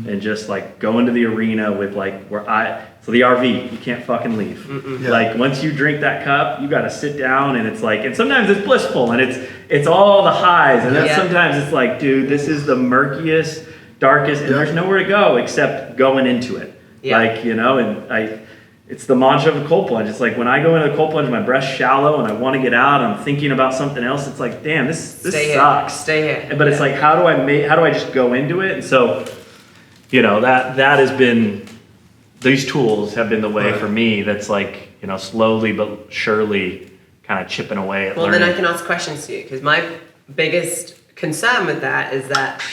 Speaker 1: And just like go into the arena with like so the RV, you can't fucking leave. Like once you drink that cup, you got to sit down, and it's like, and sometimes it's blissful, and it's all the highs, and then
Speaker 2: Yeah.
Speaker 1: sometimes it's like, dude, this is the murkiest, darkest, and there's nowhere to go except going into it.
Speaker 2: Yeah.
Speaker 1: Like, you know, and it's the mantra of a cold plunge. It's like when I go into a cold plunge, my breath's shallow and I want to get out, I'm thinking about something else. It's like, damn, this
Speaker 2: Stay
Speaker 1: sucks.
Speaker 2: Here. Stay here.
Speaker 1: But it's like, how do I just go into it? And so, you know, that has been, these tools have been the way for me. That's like, you know, slowly but surely kind of chipping away at learning.
Speaker 2: Then I can ask questions to you, because my biggest concern with that is that,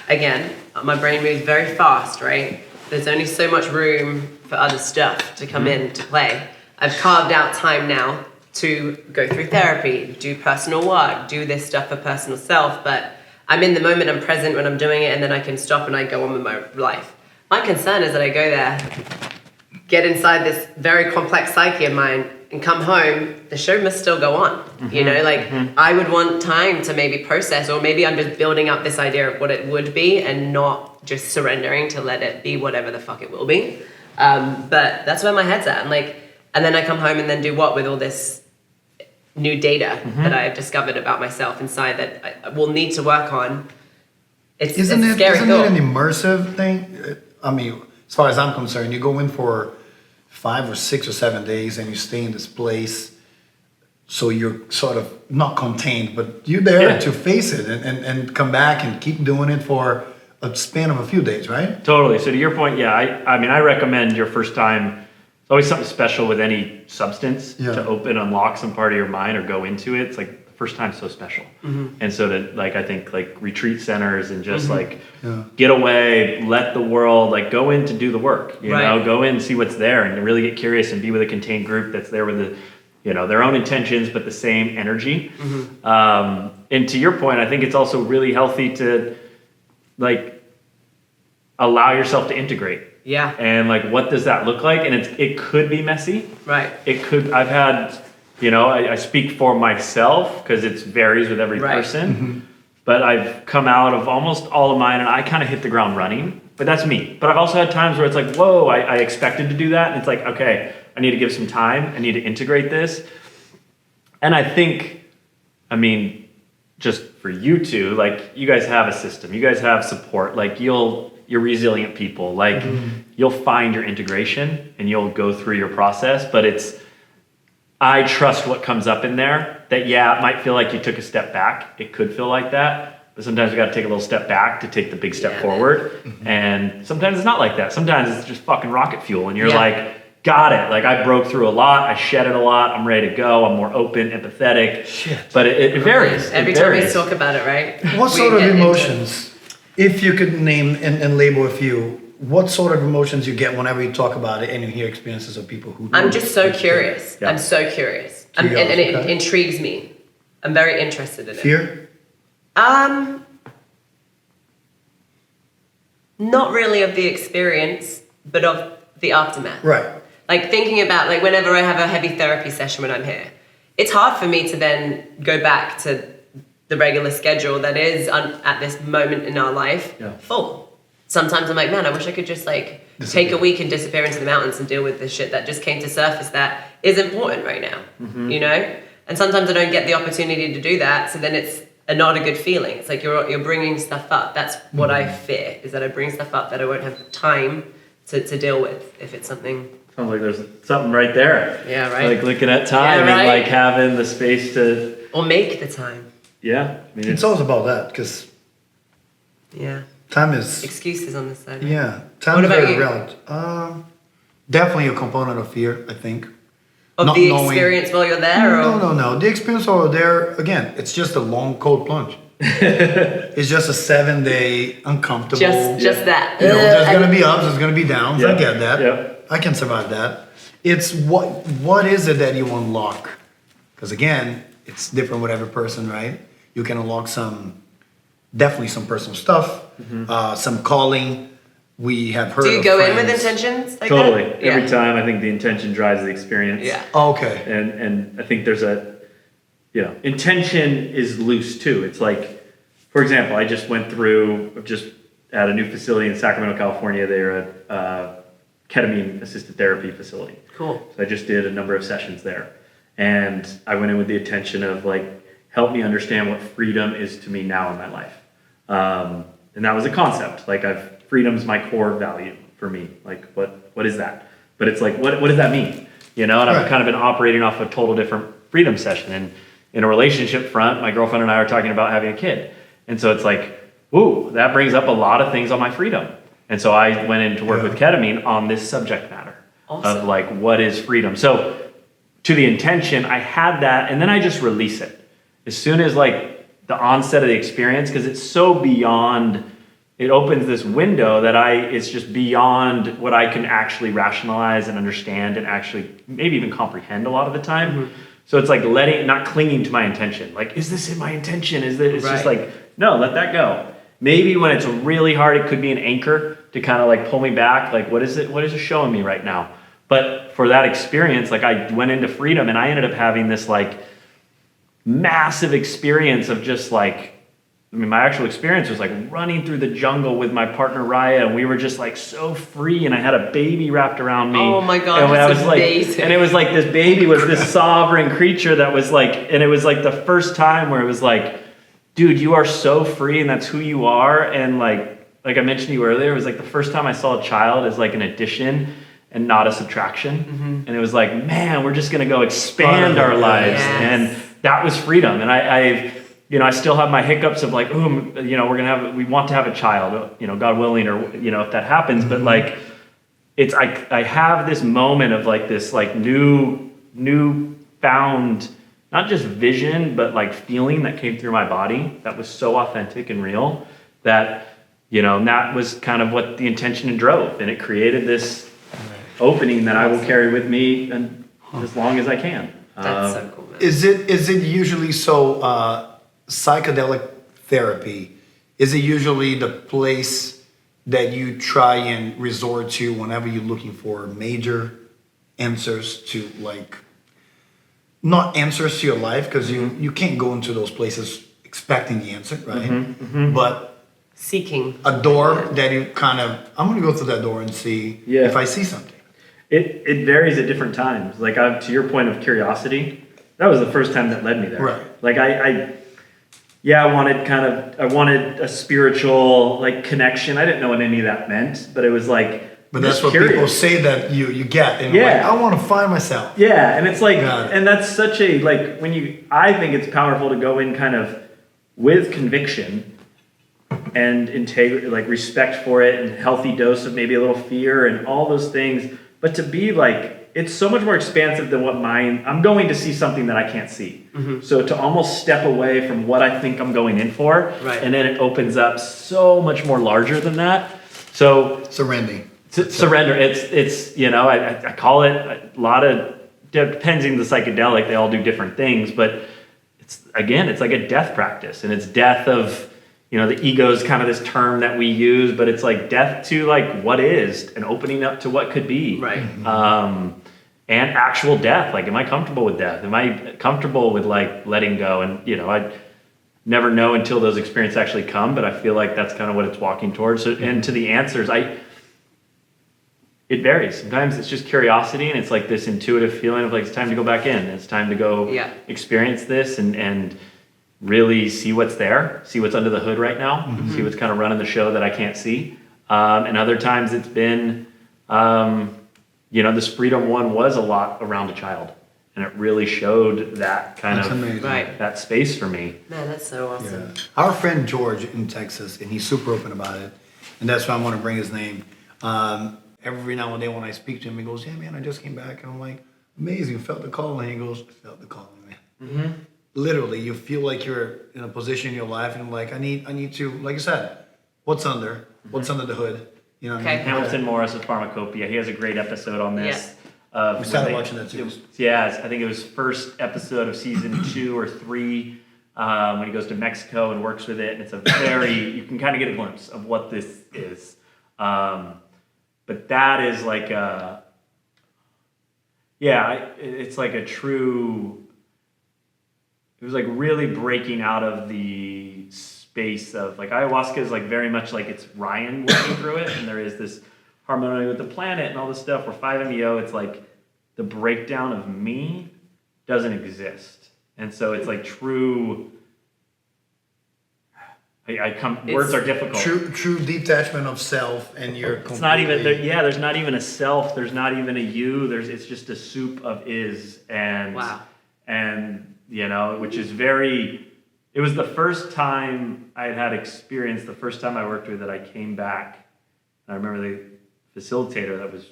Speaker 2: again, my brain moves very fast, right? There's only so much room for other stuff to come in to play. I've carved out time now to go through therapy, do personal work, do this stuff for personal self, but I'm in the moment, I'm present when I'm doing it, and then I can stop and I go on with my life. My concern is that I go there, get inside this very complex psyche of mine, and come home, the show must still go on. You know, like I would want time to maybe process, or maybe I'm just building up this idea of what it would be and not just surrendering to let it be whatever the fuck it will be. But that's where my head's at. And then I come home and then do what with all this new data that I have discovered about myself inside that I will need to work on. It's a scary
Speaker 4: isn't
Speaker 2: thought.
Speaker 4: it an immersive thing? I mean, as far as I'm concerned, you go in for 5 or 6 or 7 days and you stay in this place, so you're sort of not contained, but you're there to face it and come back and keep doing it for a span of a few days, right?
Speaker 1: Totally. So to your point, yeah, I mean, I recommend your first time. It's always something special with any substance to unlock some part of your mind or go into it. It's like the first time's so special. And so to like, I think like retreat centers and just get away, let the world, like go in to do the work, you know, go in and see what's there and really get curious and be with a contained group that's there with the, you know, their own intentions, but the same energy. And to your point, I think it's also really healthy to like allow yourself to integrate.
Speaker 2: Yeah.
Speaker 1: And like, what does that look like? And it could be messy.
Speaker 2: Right.
Speaker 1: It could, I've had, you know, I speak for myself because it varies with every person, but I've come out of almost all of mine and I kind of hit the ground running, but that's me. But I've also had times where it's like, whoa, I expected to do that. And it's like, okay, I need to give some time. I need to integrate this. And I think, I mean, just for you two, like you guys have a system, you guys have support, like you're resilient people, like you'll find your integration and you'll go through your process, but I trust what comes up in there that, it might feel like you took a step back. It could feel like that, but sometimes you got to take a little step back to take the big step forward. And sometimes it's not like that. Sometimes it's just fucking rocket fuel and you're like, got it. Like I broke through a lot. I shedded a lot. I'm ready to go. I'm more open, empathetic. But it varies.
Speaker 2: Every time we talk about it, right?
Speaker 4: What sort of emotions, if you could name and label a few, what sort of emotions you get whenever you talk about it and you hear experiences of people who...
Speaker 2: I'm just so curious.
Speaker 1: Yeah.
Speaker 2: I'm so curious. And it intrigues me. I'm very interested in it.
Speaker 4: Fear?
Speaker 2: Not really of the experience, but of the aftermath.
Speaker 4: Right.
Speaker 2: Like thinking about, like whenever I have a heavy therapy session when I'm here, it's hard for me to then go back to the regular schedule that is at this moment in our life full. Sometimes I'm like, man, I wish I could just like take a week and disappear into the mountains and deal with the shit that just came to surface that is important right now, you know? And sometimes I don't get the opportunity to do that, so then it's not a good feeling. It's like you're bringing stuff up. That's what I fear, is that I bring stuff up that I won't have time to deal with if it's something...
Speaker 1: Sounds like there's something right there.
Speaker 2: Yeah, right.
Speaker 1: Like looking at time and like having the space to...
Speaker 2: Or make the time.
Speaker 1: Yeah. I mean,
Speaker 4: it's always about that, because...
Speaker 2: Yeah.
Speaker 4: Time is...
Speaker 2: Excuses on this side.
Speaker 4: Yeah. Time is very relevant. Definitely a component of fear, I think.
Speaker 2: Of
Speaker 4: Not
Speaker 2: the
Speaker 4: knowing,
Speaker 2: experience while you're there?
Speaker 4: No. The experience while you're there, again, it's just a long, cold plunge. It's just a 7-day uncomfortable...
Speaker 2: Just that.
Speaker 4: You know, there's going to be ups, there's going to be downs. I get that.
Speaker 1: Yeah.
Speaker 4: I can survive that. It's what is it that you unlock? Because again, it's different with every person, right? You can unlock definitely some personal stuff, some calling. We have heard.
Speaker 2: Do you
Speaker 4: of
Speaker 2: go
Speaker 4: friends.
Speaker 2: in with intentions like
Speaker 1: totally.
Speaker 2: that?
Speaker 1: Every time, I think the intention drives the experience.
Speaker 2: Yeah.
Speaker 4: Oh, okay.
Speaker 1: And I think there's intention is loose too. It's like, for example, I just went through at a new facility in Sacramento, California. They're a ketamine assisted therapy facility.
Speaker 2: Cool.
Speaker 1: So I just did a number of sessions there, and I went in with the intention of like helped me understand what freedom is to me now in my life. And that was a concept. Like freedom's my core value for me. Like what is that? But it's like, what does that mean? You know, and I've kind of been operating off a total different freedom session. And in a relationship front, my girlfriend and I are talking about having a kid. And so it's like, ooh, that brings up a lot of things on my freedom. And so I went in to work with ketamine on this subject matter of like, what is freedom? So to the intention, I had that, and then I just release it. As soon as like the onset of the experience, because it's so beyond, it opens this window that it's just beyond what I can actually rationalize and understand and actually maybe even comprehend a lot of the time. Mm-hmm. So it's like not clinging to my intention. Like, is this in my intention? It's just like, no, let that go. Maybe when it's really hard, it could be an anchor to kind of like pull me back. Like, what is it showing me right now? But for that experience, like I went into freedom and I ended up having this like massive experience of just like, I mean, my actual experience was like running through the jungle with my partner Raya, and we were just like so free, and I had a baby wrapped around me.
Speaker 2: Oh my God,
Speaker 1: and
Speaker 2: that's amazing.
Speaker 1: Like, and it was like this baby was this sovereign creature that was like, and it was like the first time where it was like, dude, you are so free, and that's who you are. And like I mentioned to you earlier, it was like the first time I saw a child as like an addition and not a subtraction. Mm-hmm. And it was like, man, we're just gonna go expand our lives. Yes. And that was freedom. And I still have my hiccups of like, we want to have a child, God willing, or, if that happens, but like, I have this moment of like this, like new found, not just vision, but like feeling that came through my body that was so authentic and real that, and that was kind of what the intention drove. And it created this opening that I will carry with me and as long as I can.
Speaker 2: That's so cool, man.
Speaker 4: Is it usually so, psychedelic therapy, is it usually the place that you try and resort to whenever you're looking for major answers to, like, not answers to your life, because you can't go into those places expecting the answer, right? Mm-hmm, mm-hmm. But
Speaker 2: seeking
Speaker 4: a door that you kind of, I'm going to go through that door and see if I see something.
Speaker 1: It varies at different times. Like, to your point of curiosity, that was the first time that led me there.
Speaker 4: Right.
Speaker 1: Like I wanted a spiritual like connection. I didn't know what any of that meant, but it was like,
Speaker 4: but that's what curious. People say that you get. And like, I want to find myself.
Speaker 1: Yeah. And it's like, and that's such a, like I think it's powerful to go in kind of with conviction and integrity, like respect for it, and healthy dose of maybe a little fear and all those things. But to be like, it's so much more expansive than what I'm going to see something that I can't see. Mm-hmm. So to almost step away from what I think I'm going in for, and then it opens up so much more larger than that. So
Speaker 4: surrendering.
Speaker 1: Surrender. It's I call it a lot of, depends on the psychedelic, they all do different things, but it's like a death practice, and it's death of, the ego is kind of this term that we use, but it's like death to like what is and opening up to what could be.
Speaker 2: Right.
Speaker 1: And actual death. Like, am I comfortable with death? Am I comfortable with like letting go? And, I never know until those experiences actually come, but I feel like that's kind of what it's walking towards. So, and to the answers, it varies. Sometimes it's just curiosity, and it's like this intuitive feeling of like, it's time to go back in. It's time to go experience this and really see what's there, see what's under the hood right now, see what's kind of running the show that I can't see. And other times it's been, this freedom one was a lot around a child, and it really showed that kind of that space for me.
Speaker 2: Man, that's so awesome.
Speaker 4: Yeah. Our friend George in Texas, and he's super open about it, and that's why I want to bring his name. Every now and then when I speak to him, he goes, "Yeah, man, I just came back," and I'm like, "Amazing, felt the calling." He goes, "I felt the calling, man." Mm-hmm. Literally, you feel like you're in a position in your life, and like, I need to, like you said, what's under the hood? You know what I mean?
Speaker 1: Hamilton Morris's Pharmacopoeia. He has a great episode on this.
Speaker 4: We started watching that too.
Speaker 1: I think it was first episode of season 2 or 3 when he goes to Mexico and works with it. And it's you can kind of get a glimpse of what this is. But that is like it's like a true, it was like really breaking out of the space of like ayahuasca is like very much like it's Ryan working through it, and there is this harmony with the planet and all this stuff. Where 5-MeO, it's like the breakdown of me doesn't exist, And so it's like true. Words are difficult.
Speaker 4: True detachment of self, and you're.
Speaker 1: It's not even. There's not even a self. There's not even a you. It's just a soup of is and.
Speaker 2: Wow.
Speaker 1: And which is very. It was the first time I had experience. The first time I worked with it, I came back. I remember the facilitator that was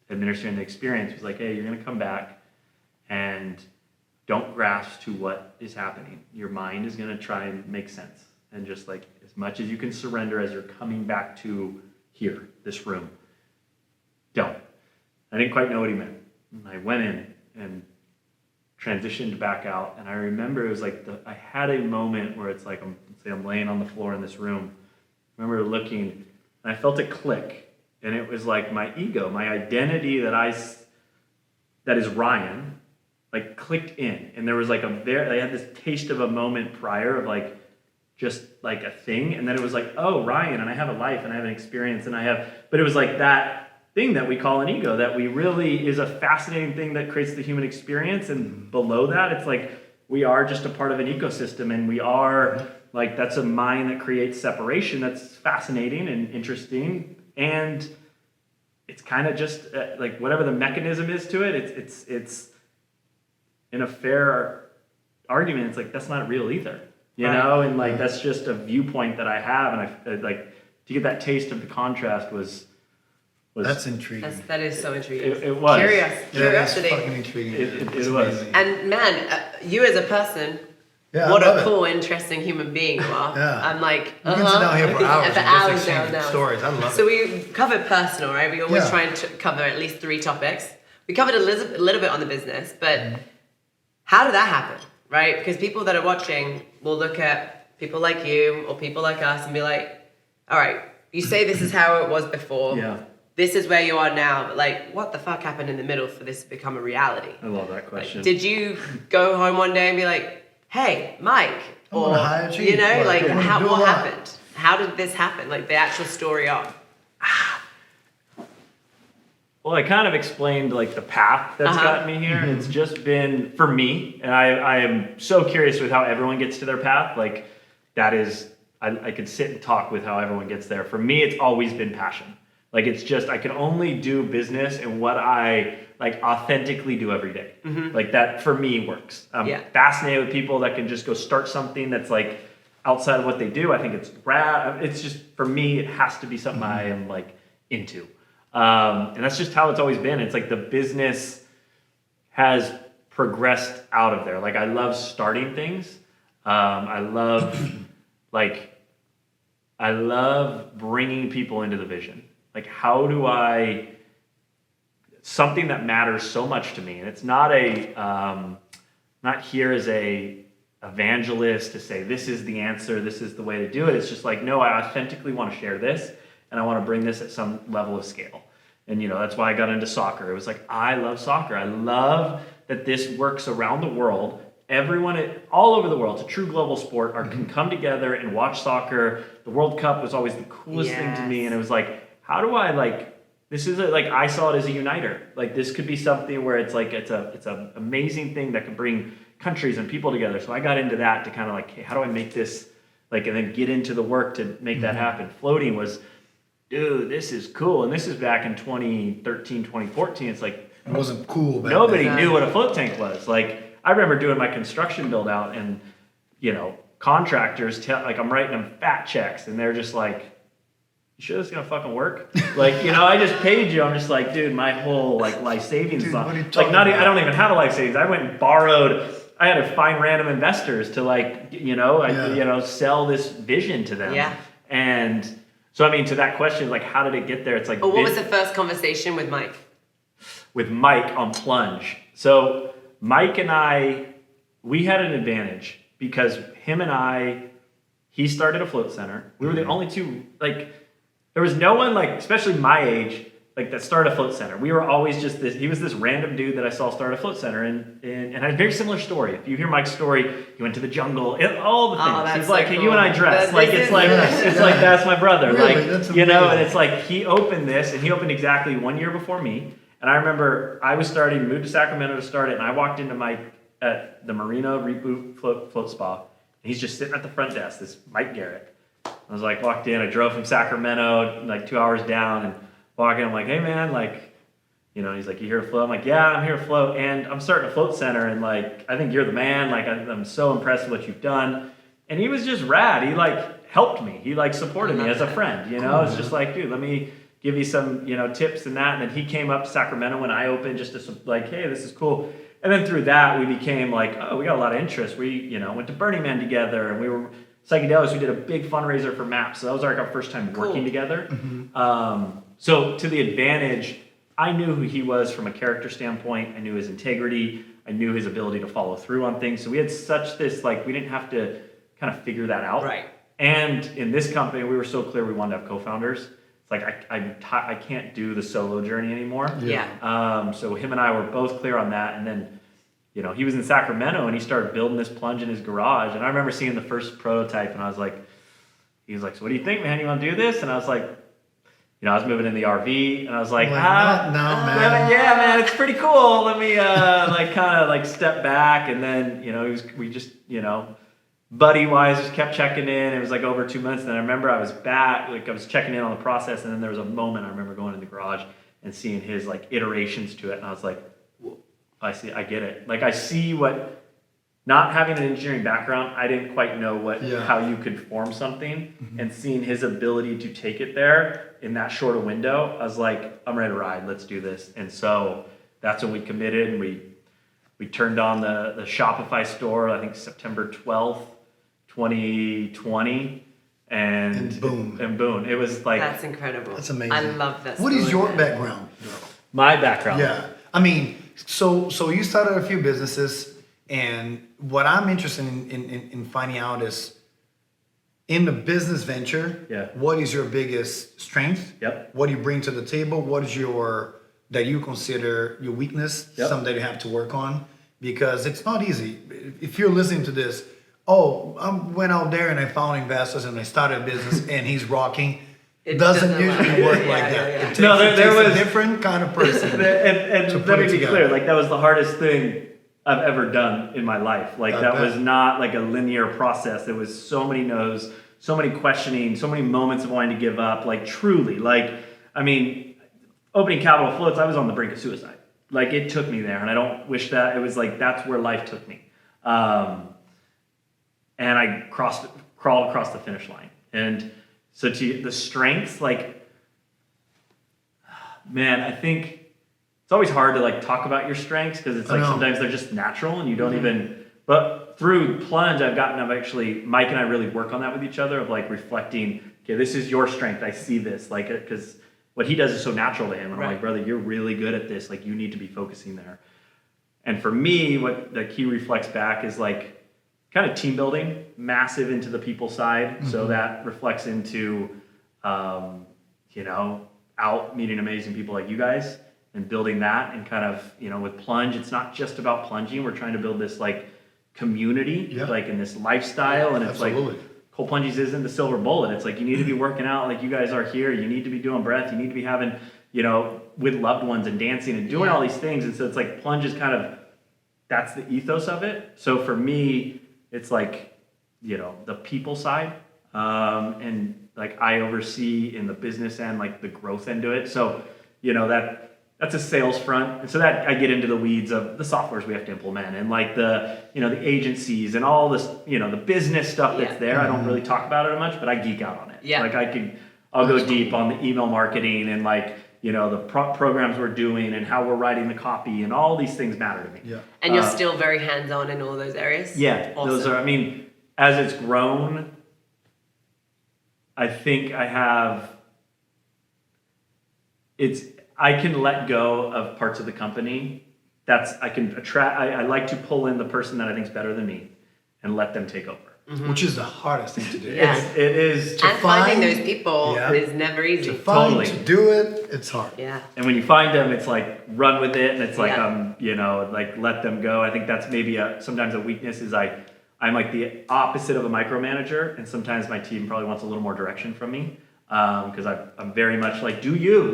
Speaker 1: administering the experience was like, "Hey, you're gonna come back, and don't grasp to what is happening. Your mind is gonna try and make sense." And just like as much as you can surrender as you're coming back to here, this room. Don't. I didn't quite know what he meant. And I went in and transitioned back out. And I remember it was like I had a moment where it's like I'm laying on the floor in this room. I remember looking and I felt a click. And it was like my ego, my identity that is Ryan, like clicked in. And there was like I had this taste of a moment prior of like, just like a thing, and then it was like, oh, Ryan, and I have a life, and I have an experience, but it was like that thing that we call an ego that we really is a fascinating thing that creates the human experience, and below that, it's like we are just a part of an ecosystem, and we are like, that's a mind that creates separation that's fascinating and interesting, and it's kind of just like whatever the mechanism is to it, it's in a fair argument, it's like, that's not real either. And like that's just a viewpoint that I have, and I like to get that taste of the contrast was
Speaker 4: that's intriguing.
Speaker 2: That is so intriguing.
Speaker 1: It was
Speaker 2: curiosity.
Speaker 4: It's fucking intriguing.
Speaker 1: It was.
Speaker 2: And man, you as a person, what a cool, interesting human being you are.
Speaker 4: Yeah.
Speaker 2: I'm like,
Speaker 4: we can sit down here for hours.
Speaker 2: For hours now.
Speaker 4: Stories. I love it.
Speaker 2: So we covered personal, right? We always try and cover at least 3 topics. We covered a little bit on the business, but how did that happen? Right? Because people that are watching will look at people like you or people like us and be like, all right, you say this is how it was before.
Speaker 1: Yeah.
Speaker 2: This is where you are now. But like, what the fuck happened in the middle for this to become a reality?
Speaker 1: I love that question.
Speaker 2: Like, did you go home one day and be like, hey, Mike? Or, what happened? How did this happen? Like the actual story of.
Speaker 1: Well, I kind of explained like the path that's gotten me here. It's just been for me, and I am so curious with how everyone gets to their path. Like that is, I could sit and talk with how everyone gets there. For me, it's always been passion. Like it's just, I can only do business and what I like authentically do every day. Like that for me works. I'm fascinated with people that can just go start something that's like outside of what they do. I think it's rad. It's just, for me, it has to be something I am like into. And that's just how it's always been. It's like the business has progressed out of there. Like I love starting things. I love bringing people into the vision. Like how do I, something that matters so much to me, and it's not not here as a evangelist to say this is the answer, this is the way to do it. It's just like, no, I authentically want to share this. And I want to bring this at some level of scale. And, that's why I got into soccer. It was like, I love soccer. I love that this works around the world. Everyone all over the world, it's a true global sport, can come together and watch soccer. The World Cup was always the coolest thing to me. And it was like, how do I this is I saw it as a uniter. Like this could be something where it's like, it's an amazing thing that can bring countries and people together. So I got into that to kind of like, hey, how do I make this and then get into the work to make that happen. Floating was, dude, this is cool. And this is back in 2013, 2014. It's like,
Speaker 4: it wasn't cool back
Speaker 1: nobody
Speaker 4: then.
Speaker 1: knew what a float tank was. Like, I remember doing my construction build out and, contractors I'm writing them fat checks and they're just like, you sure this is gonna fucking work? I just paid you. I'm just like, dude, my whole life savings.
Speaker 4: Dude, what are you
Speaker 1: I
Speaker 4: talking about?
Speaker 1: don't even have a life savings. I went and borrowed. I had to find random investors to sell this vision to them.
Speaker 2: Yeah.
Speaker 1: And so, to that question, how did it get there? It's like,
Speaker 2: what was the first conversation with Mike?
Speaker 1: With Mike on Plunge. So Mike and I, we had an advantage because him and he started a float center. We were the only two, there was no one especially my age, that started a float center. We were always just he was this random dude that I saw start a float center and had a very similar story. If you hear Mike's story, he went to the jungle, all the things.
Speaker 2: Oh, that's
Speaker 1: He's like,
Speaker 2: so
Speaker 1: hey,
Speaker 2: cool.
Speaker 1: you and I dress. That's my brother.
Speaker 4: Really? That's amazing.
Speaker 1: And it's like, he opened this and he opened exactly 1 year before me. And I remember I was moved to Sacramento to start it. And I walked into Mike at the Marina Reboot Float Spa, and he's just sitting at the front desk, this Mike Garrett. I was like, walked in, I drove from Sacramento, like 2 hours down, and walking, I'm like, hey man, like, you know, he's like, you here to float? I'm like, yeah, I'm here to float, and I'm starting a float center, and like, I think you're the man, like, I'm so impressed with what you've done. And he was just rad. He like helped me. He like supported me as a friend, you know? It's just like, dude, let me give you some, you know, tips and that. And then he came up to Sacramento when I opened just to like, hey, this is cool. And then through that, we became like, oh, we got a lot of interest. We, you know, went to Burning Man together, and we were psychedelics. We did a big fundraiser for MAPS. So that was like our first time working together. So to the advantage, I knew who he was from a character standpoint. I knew his integrity. I knew his ability to follow through on things. So we had such this, like, we didn't have to kind of figure that out.
Speaker 2: Right.
Speaker 1: And in this company, we were so clear we wanted to have co-founders. It's like, I can't do the solo journey anymore.
Speaker 2: Yeah.
Speaker 1: So him and I were both clear on that. And then, you know, he was in Sacramento and he started building this plunge in his garage. And I remember seeing the first prototype and I was like, he was like, so what do you think, man? You want to do this? And I was like, you know, I was moving in the RV and I was like,
Speaker 4: no, man.
Speaker 1: Yeah, man, it's pretty cool. Let me like kind of like step back. And then, you know, we just, you know, buddy wise just kept checking in. It was like over 2 months. And then I remember I was back, like I was checking in on the process. And then there was a moment I remember going in the garage and seeing his like iterations to it. And I was like, I get it. Like I see what, not having an engineering background, I didn't quite know how you could form something. And seeing his ability to take it there in that short a window, I was like, I'm ready to ride. Let's do this. And so that's when we committed and we turned on the Shopify store, I think September 12th, 2020. And boom. It was like...
Speaker 2: That's incredible.
Speaker 4: That's amazing.
Speaker 2: I love that.
Speaker 4: What is your background?
Speaker 1: My background?
Speaker 4: Yeah. I mean, so you started a few businesses, and what I'm interested in finding out is, in the business venture, what is your biggest strength?
Speaker 1: Yep.
Speaker 4: What do you bring to the table? What is that you consider your weakness, something that you have to work on? Because it's not easy. If you're listening to this, I went out there and I found investors and I started a business and he's rocking. It doesn't usually work like that. It takes, there was a different kind of person.
Speaker 1: and let me be clear, like that was the hardest thing I've ever done in my life. Like that was not like a linear process. There was so many no's, so many questioning, so many moments of wanting to give up. Like truly, like, I mean, opening Capital Floats, I was on the brink of suicide. Like it took me there and I don't wish that. It was like, that's where life took me. And I crawled across the finish line. And so to the strengths, like, man, I think it's always hard to like talk about your strengths because it's like sometimes they're just natural and you don't even, but through Plunge, Mike and I really work on that with each other of like reflecting, okay, this is your strength. I see this, like, because what he does is so natural to him. And I'm like, brother, you're really good at this. Like, you need to be focusing there. And for me, what the key reflects back is like kind of team building, massive into the people side. So that reflects into, you know, out meeting amazing people like you guys and building that. And kind of, you know, with Plunge, it's not just about plunging. We're trying to build this like community, like in this lifestyle. And it's like, Cold Plunges isn't the silver bullet. It's like, you need to be working out like you guys are here. You need to be doing breath. You need to be having, you know, with loved ones and dancing and doing all these things. And so it's like Plunge is kind of, that's the ethos of it. So for me, it's like, you know, the people side. And like I oversee in the business end, like the growth end of it. So, you know, that's a sales front. And so that I get into the weeds of the softwares we have to implement and like the, you know, the agencies and all this, you know, the business stuff that's there. I don't really talk about it much, but I geek out on it. Yeah. Like I'll go deep on the email marketing and like, you know, the programs we're doing and how we're writing the copy and all these things matter to me.
Speaker 2: Yeah. And you're still very hands-on in all those areas?
Speaker 1: Yeah. Awesome. Those are, I mean, as it's grown, I think I can let go of parts of the company. I like to pull in the person that I think is better than me and let them take over.
Speaker 4: Which is the hardest thing to do.
Speaker 1: It is.
Speaker 2: And finding those people is never easy.
Speaker 4: To do it, it's hard.
Speaker 2: Yeah.
Speaker 1: And when you find them, it's like run with it, and it's like you know, like let them go. I think that's maybe sometimes a weakness is I'm like the opposite of a micromanager, and sometimes my team probably wants a little more direction from me because I'm very much like, do you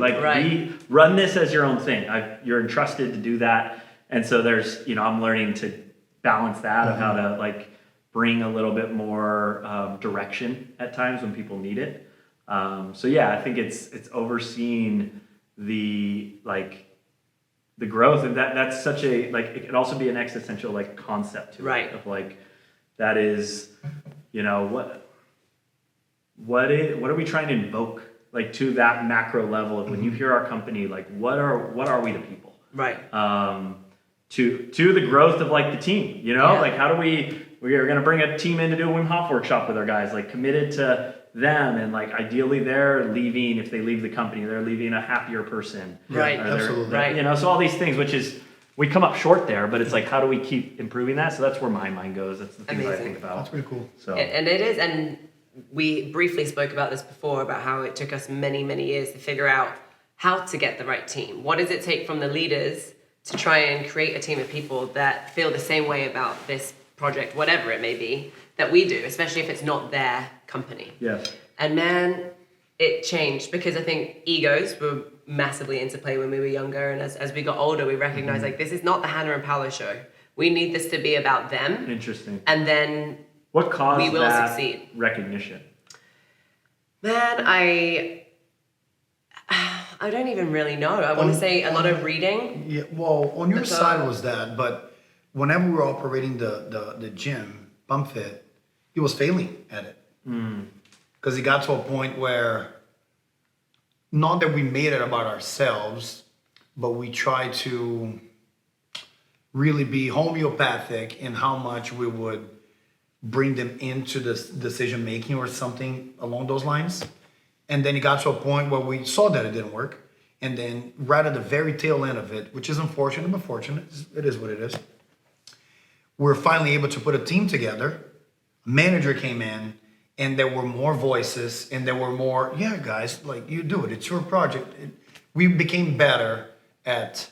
Speaker 1: run this as your own thing? You're entrusted to do that, and so there's, you know, I'm learning to balance that of how to like bring a little bit more direction at times when people need it. So yeah, I think it's overseeing the growth, and that's such a like it can also be an existential like concept to it of like that is, you know, what are we trying to invoke like to that macro level of when you hear our company, like what are we to people,
Speaker 2: right?
Speaker 1: To the growth of like the team, you know, like how do we're going to bring a team in to do a Wim Hof workshop with our guys, like committed to them, and like ideally they're leaving, if they leave the company, they're leaving a happier person,
Speaker 2: right?
Speaker 4: Absolutely,
Speaker 2: right.
Speaker 1: You know, so all these things, which is we come up short there, but it's like how do we keep improving that? So that's where my mind goes. That's the things that I think about.
Speaker 4: That's pretty cool.
Speaker 1: So
Speaker 2: and it is, and we briefly spoke about this before about how it took us many years to figure out how to get the right team. What does it take from the leaders to try and create a team of people that feel the same way about this project, whatever it may be, that we do, especially if it's not their company.
Speaker 1: yes.
Speaker 2: And man, it changed because I think egos were massively into play when we were younger, and as we got older, we recognized like this is not the Hannah and Paolo show. We need this to be about them.
Speaker 1: Interesting.
Speaker 2: And then
Speaker 1: What caused
Speaker 2: we will
Speaker 1: that
Speaker 2: succeed.
Speaker 1: recognition?
Speaker 2: Man, I don't even really know. I want to say a lot of reading.
Speaker 4: Yeah, well, on your
Speaker 2: But,
Speaker 4: side was that, but whenever we were operating the gym, Pump Fit, he was failing at it. Because it got to a point where, not that we made it about ourselves, but we tried to really be homeopathic in how much we would bring them into this decision making or something along those lines. And then it got to a point where we saw that it didn't work. And then right at the very tail end of it, which is unfortunate but fortunate, it is what it is, we're finally able to put a team together. A manager came in, and there were more voices, and there were more, yeah, guys, like you do it. It's your project. We became better at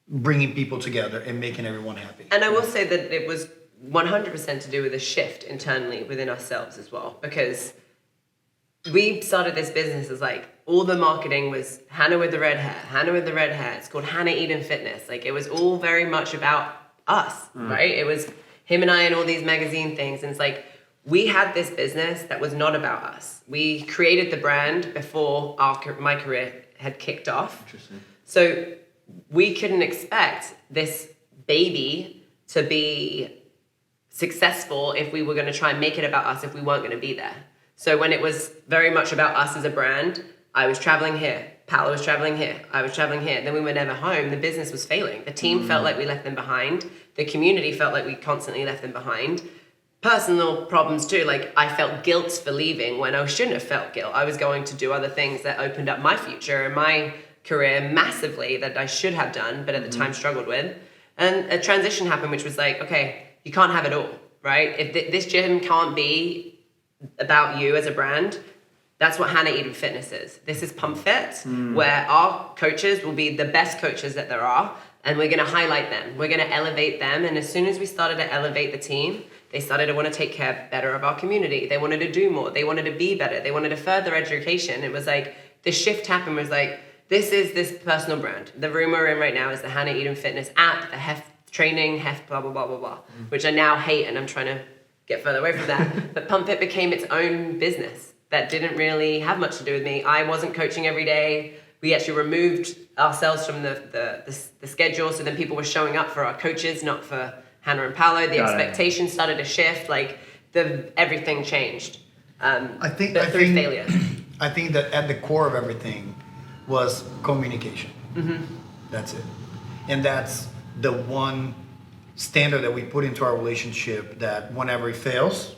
Speaker 4: bringing people together and making everyone happy.
Speaker 2: And I will say that it was 100% to do with a shift internally within ourselves as well, because we started this business as like all the marketing was Hannah with the red hair. It's called Hannah Eden Fitness. Like it was all very much about us, right? It was him and I and all these magazine things. And it's like, we had this business that was not about us. We created the brand before my career had kicked off.
Speaker 1: Interesting.
Speaker 2: So we couldn't expect this baby to be successful if we were going to try and make it about us if we weren't going to be there. So when it was very much about us as a brand, I was traveling here, Paolo was traveling here, I was traveling here. Then we were never home. The business was failing. The team felt like we left them behind. The community felt like we constantly left them behind. Personal problems too, like I felt guilt for leaving when I shouldn't have felt guilt. I was going to do other things that opened up my future and my career massively that I should have done, but at the time struggled with. And a transition happened, which was like, okay, you can't have it all, right? If this gym can't be about you as a brand, that's what Hannah Eden Fitness is. This is Pump Fit, where our coaches will be the best coaches that there are, and we're gonna highlight them. We're gonna elevate them, and as soon as we started to elevate the team, they started to want to take care better of our community. They wanted to do more. They wanted to be better. They wanted to further education. It was like, the shift happened was like, this is this personal brand. The room we're in right now is the Hannah Eden Fitness app, the Hef training, Hef blah, blah, blah, blah, blah, which I now hate, and I'm trying to get further away from that. But Pump Fit became its own business that didn't really have much to do with me. I wasn't coaching every day. We actually removed ourselves from the schedule, so then people were showing up for our coaches, not for Hannah and Paolo. The expectations started to shift, like everything changed.
Speaker 4: I think
Speaker 2: failure.
Speaker 4: I think that at the core of everything was communication. That's it. And that's the one standard that we put into our relationship, that whenever it fails,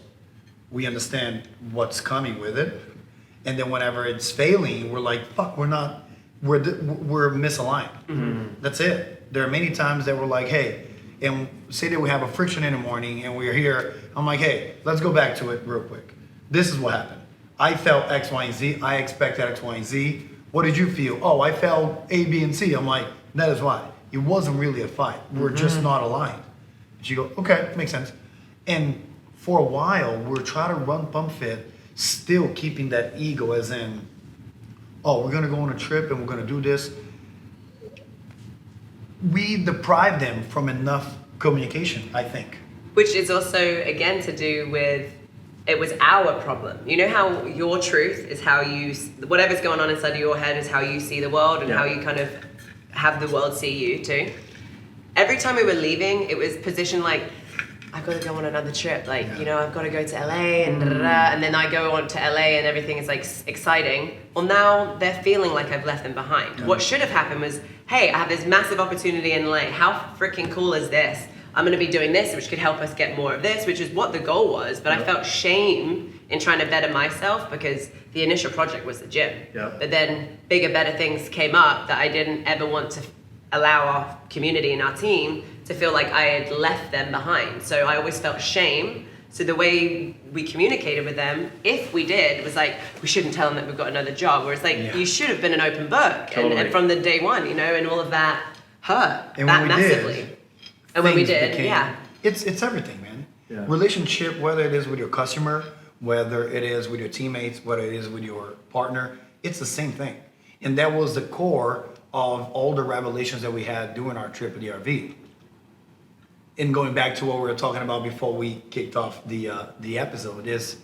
Speaker 4: we understand what's coming with it. And then whenever it's failing, we're like, fuck, we're misaligned. That's it. There are many times that we're like, hey, and say that we have a friction in the morning and we're here, I'm like, hey, let's go back to it real quick. This is what happened. I felt X, Y, and Z. I expected X, Y, and Z. What did you feel? Oh, I felt A, B, and C. I'm like, that is why. It wasn't really a fight. We're just not aligned. She go, okay, makes sense. And for a while, we're trying to run Pump Fit, still keeping that ego as in, oh, we're gonna go on a trip and we're gonna do this. We deprived them from enough communication, I think.
Speaker 2: Which is also, again, to do with, it was our problem. You know how your truth is how you, whatever's going on inside of your head is how you see the world and how you kind of have the world see you too. Every time we were leaving, it was positioned like, I've got to go on another trip. Like, you know, I've got to go to LA and and then I go on to LA and everything is like exciting. Well, now they're feeling like I've left them behind. What should have happened was, hey, I have this massive opportunity in LA. How freaking cool is this? I'm going to be doing this, which could help us get more of this, which is what the goal was. But I felt shame in trying to better myself because the initial project was the gym. But then bigger, better things came up that I didn't ever want to allow our community and our team to feel like I had left them behind. So I always felt shame. So the way we communicated with them, if we did, was like, we shouldn't tell them that we've got another job. Where it's like, you should have been an open book. And from the day one, you know, and all of that hurt
Speaker 4: And
Speaker 2: that
Speaker 4: when we
Speaker 2: massively.
Speaker 4: did,
Speaker 2: And when we
Speaker 4: things
Speaker 2: did,
Speaker 4: became- It's everything, man. Relationship, whether it is with your customer, whether it is with your teammates, whether it is with your partner, it's the same thing. And that was the core of all the revelations that we had during our trip with the RV. And going back to what we were talking about before we kicked off the episode is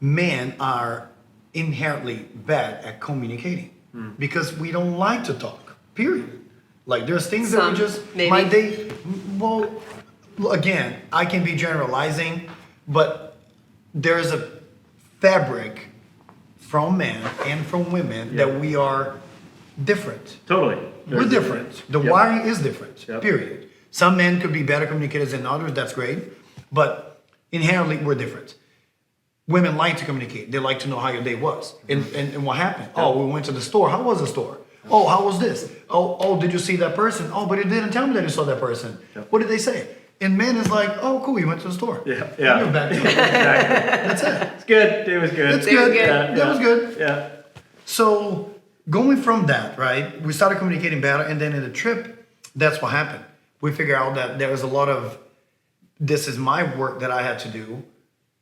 Speaker 4: men are inherently bad at communicating because we don't like to talk, period. Like there's things that we just, well, again, I can be generalizing, but there's a fabric from men and from women that we are different.
Speaker 1: Totally.
Speaker 4: We're different. The wiring is different, period. Some men could be better communicators than others, that's great. But inherently, we're different. Women like to communicate. They like to know how your day was. And what happened? Oh, we went to the store. How was the store? Oh, how was this? Oh, did you see that person? Oh, but it didn't tell me that you saw that person. What did they say? And men is like, oh, cool, you went to the store.
Speaker 1: Yeah.
Speaker 4: And you're back to it. That's it.
Speaker 1: It's good. It was good.
Speaker 4: It's good.
Speaker 1: Yeah,
Speaker 4: That was good.
Speaker 1: Yeah.
Speaker 4: So going from that, right, we started communicating better, and then in the trip, that's what happened. We figured out that there was a lot of, this is my work that I had to do,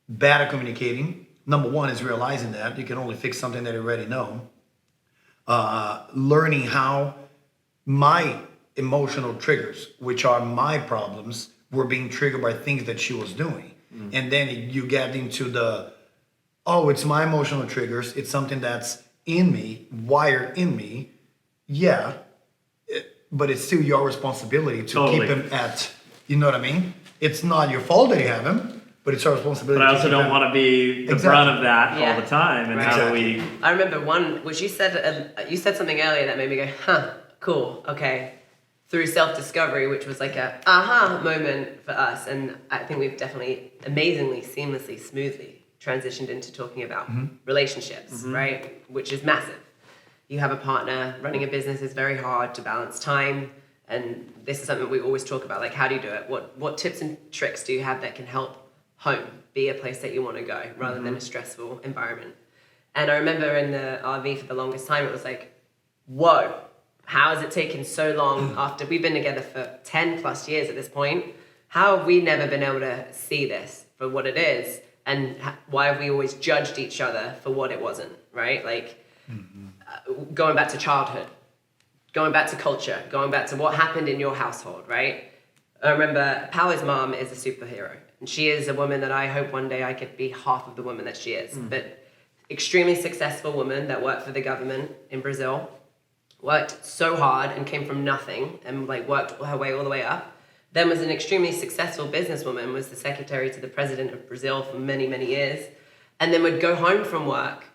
Speaker 4: better communicating. Number one is realizing that you can only fix something that you already know. Learning how my emotional triggers, which are my problems, were being triggered by things that she was doing. And then you get into the, oh, it's my emotional triggers. It's something that's in me, wired in me. Yeah, but it's still your responsibility to keep him at, you know what I mean? It's not your fault that you have him, but it's our responsibility.
Speaker 1: But I also don't want to be the brunt of that all the time. And how do we?
Speaker 2: I remember one, which you said something earlier that made me go, huh, cool, okay. Through self-discovery, which was like a aha moment for us. And I think we've definitely amazingly, seamlessly, smoothly transitioned into talking about relationships, right? Which is massive. You have a partner, running a business is very hard to balance time. And this is something we always talk about, like how do you do it? What tips and tricks do you have that can help home be a place that you want to go rather than a stressful environment? And I remember in the RV for the longest time, it was like, whoa, how has it taken so long after we've been together for 10 plus years at this point? How have we never been able to see this for what it is? And why have we always judged each other for what it wasn't, right? Like going back to childhood, going back to culture, going back to what happened in your household, right? I remember Paola's mom is a superhero. And she is a woman that I hope one day I could be half of the woman that she is. But extremely successful woman that worked for the government in Brazil. Worked so hard and came from nothing and like worked her way all the way up. Then was an extremely successful businesswoman, was the secretary to the president of Brazil for many, many years. And then would go home from work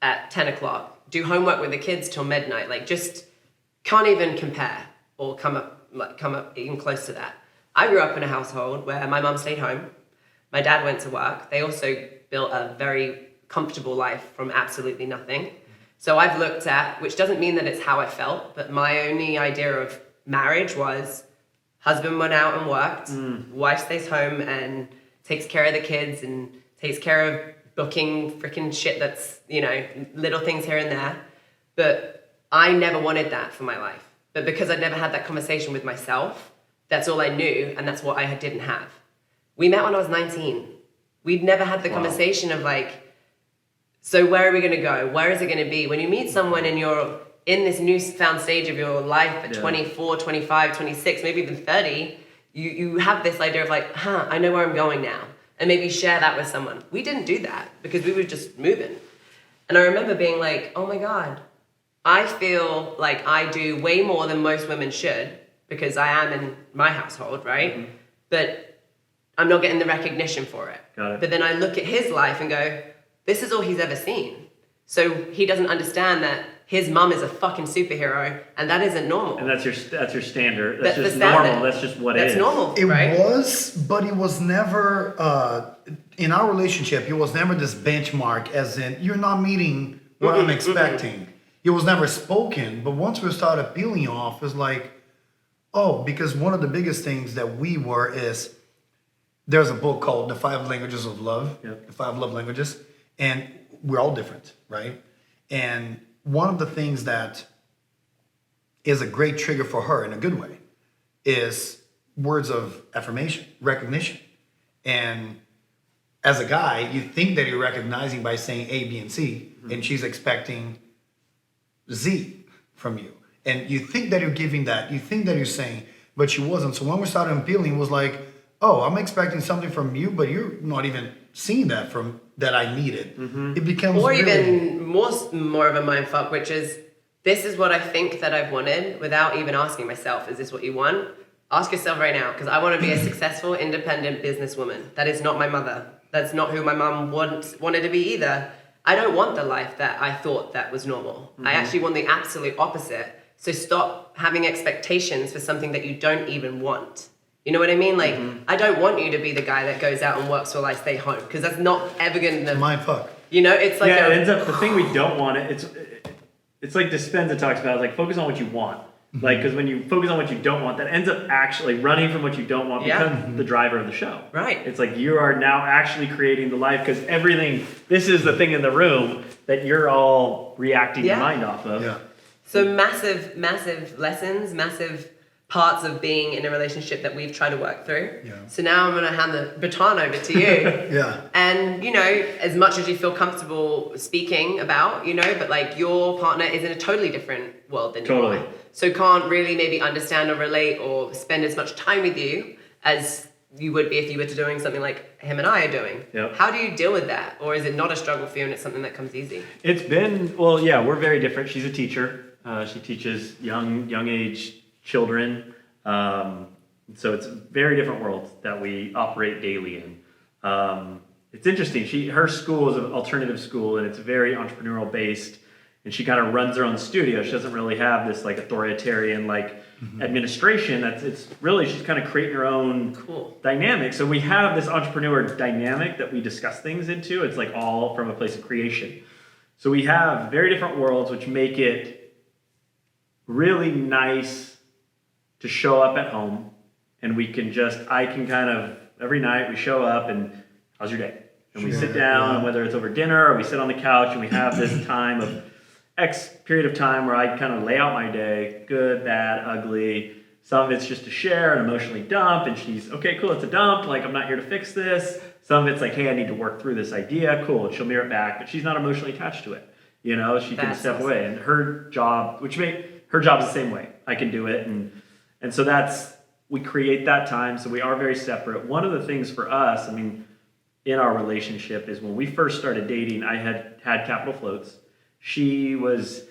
Speaker 2: at 10 o'clock, do homework with the kids till midnight. Like just can't even compare or come up even close to that. I grew up in a household where my mom stayed home. My dad went to work. They also built a very comfortable life from absolutely nothing. So I've looked at, which doesn't mean that it's how I felt, but my only idea of marriage was husband went out and worked, wife stays home and takes care of the kids and takes care of booking freaking shit that's, you know, little things here and there. But I never wanted that for my life. But because I'd never had that conversation with myself, that's all I knew and that's what I didn't have. We met when I was 19. We'd never had the conversation of like, so where are we going to go? Where is it going to be? When you meet someone and you're in this newfound stage of your life at 24, 25, 26, maybe even 30, you have this idea of like, I know where I'm going now. And maybe share that with someone. We didn't do that because we were just moving. And I remember being like, oh my God, I feel like I do way more than most women should because I am in my household, right? Mm-hmm. But I'm not getting the recognition for it.
Speaker 1: Got it.
Speaker 2: But then I look at his life and go, this is all he's ever seen. So he doesn't understand that his mum is a fucking superhero, and that isn't normal.
Speaker 1: And that's your standard.
Speaker 2: That's
Speaker 1: just
Speaker 2: the standard.
Speaker 1: normal. That's just what it is.
Speaker 2: That's normal,
Speaker 4: It
Speaker 2: right?
Speaker 4: was, but it was never, in our relationship, it was never this benchmark as in, you're not meeting what I'm expecting. It was never spoken, but once we started peeling off, it's like, oh, because one of the biggest things that we were is, there's a book called The 5 Languages of Love, The 5 Love Languages, and we're all different, right? And one of the things that is a great trigger for her in a good way is words of affirmation, recognition. And as a guy, you think that you're recognizing by saying A, B, and C, and she's expecting Z from you. And you think that you're giving that, you think that you're saying, but she wasn't. So when we started unpeeling, it was like, oh, I'm expecting something from you, but you're not even seeing that from that I needed. It becomes
Speaker 2: or
Speaker 4: really,
Speaker 2: even more of a mindfuck, which is, this is what I think that I've wanted without even asking myself, is this what you want? Ask yourself right now, because I want to be a successful, independent businesswoman. That is not my mother. That's not who my mum wanted to be either. I don't want the life that I thought that was normal. I actually want the absolute opposite. So stop having expectations for something that you don't even want. You know what I mean? Like, I don't want you to be the guy that goes out and works while I stay home, because that's not ever going to...
Speaker 4: mind fuck.
Speaker 2: You know, it's like...
Speaker 1: it ends up, the thing we don't want, it's like Dispenza talks about, like, focus on what you want. Like, because when you focus on what you don't want, that ends up actually running from what you don't want becomes the driver of the show.
Speaker 2: Right.
Speaker 1: It's like you are now actually creating the life, because everything, this is the thing in the room that you're all reacting your mind off of.
Speaker 4: Yeah.
Speaker 2: So massive lessons, massive parts of being in a relationship that we've tried to work through. Yeah. So now I'm going to hand the baton over to you.
Speaker 4: Yeah.
Speaker 2: And, you know, as much as you feel comfortable speaking about, you know, but like your partner is in a totally different world than you are. So can't really maybe understand or relate or spend as much time with you as you would be if you were doing something like him and I are doing.
Speaker 1: Yep.
Speaker 2: How do you deal with that? Or is it not a struggle for you and it's something that comes easy?
Speaker 1: It's been, well, yeah, we're very different. She's a teacher. She teaches young age children. So it's very different worlds that we operate daily in. It's interesting. Her school is an alternative school, and it's very entrepreneurial based. And she kind of runs her own studio. She doesn't really have this like authoritarian administration. It's really, she's kind of creating her own dynamic. So we have this entrepreneur dynamic that we discuss things into. It's like all from a place of creation. So we have very different worlds, which make it really nice to show up at home, and I can kind of, every night we show up and, how's your day? And we sit down, and whether it's over dinner or we sit on the couch and we have this time of X period of time where I kind of lay out my day, good, bad, ugly. Some of it's just to share and emotionally dump, and she's, okay, cool, it's a dump, like I'm not here to fix this. Some of it's like, hey, I need to work through this idea, cool, and she'll mirror it back, but she's not emotionally attached to it. You know, she can step away, and her job is the same way. I can do it, and so we create that time, so we are very separate. One of the things for us, I mean, in our relationship is when we first started dating, I had capital floats. She was,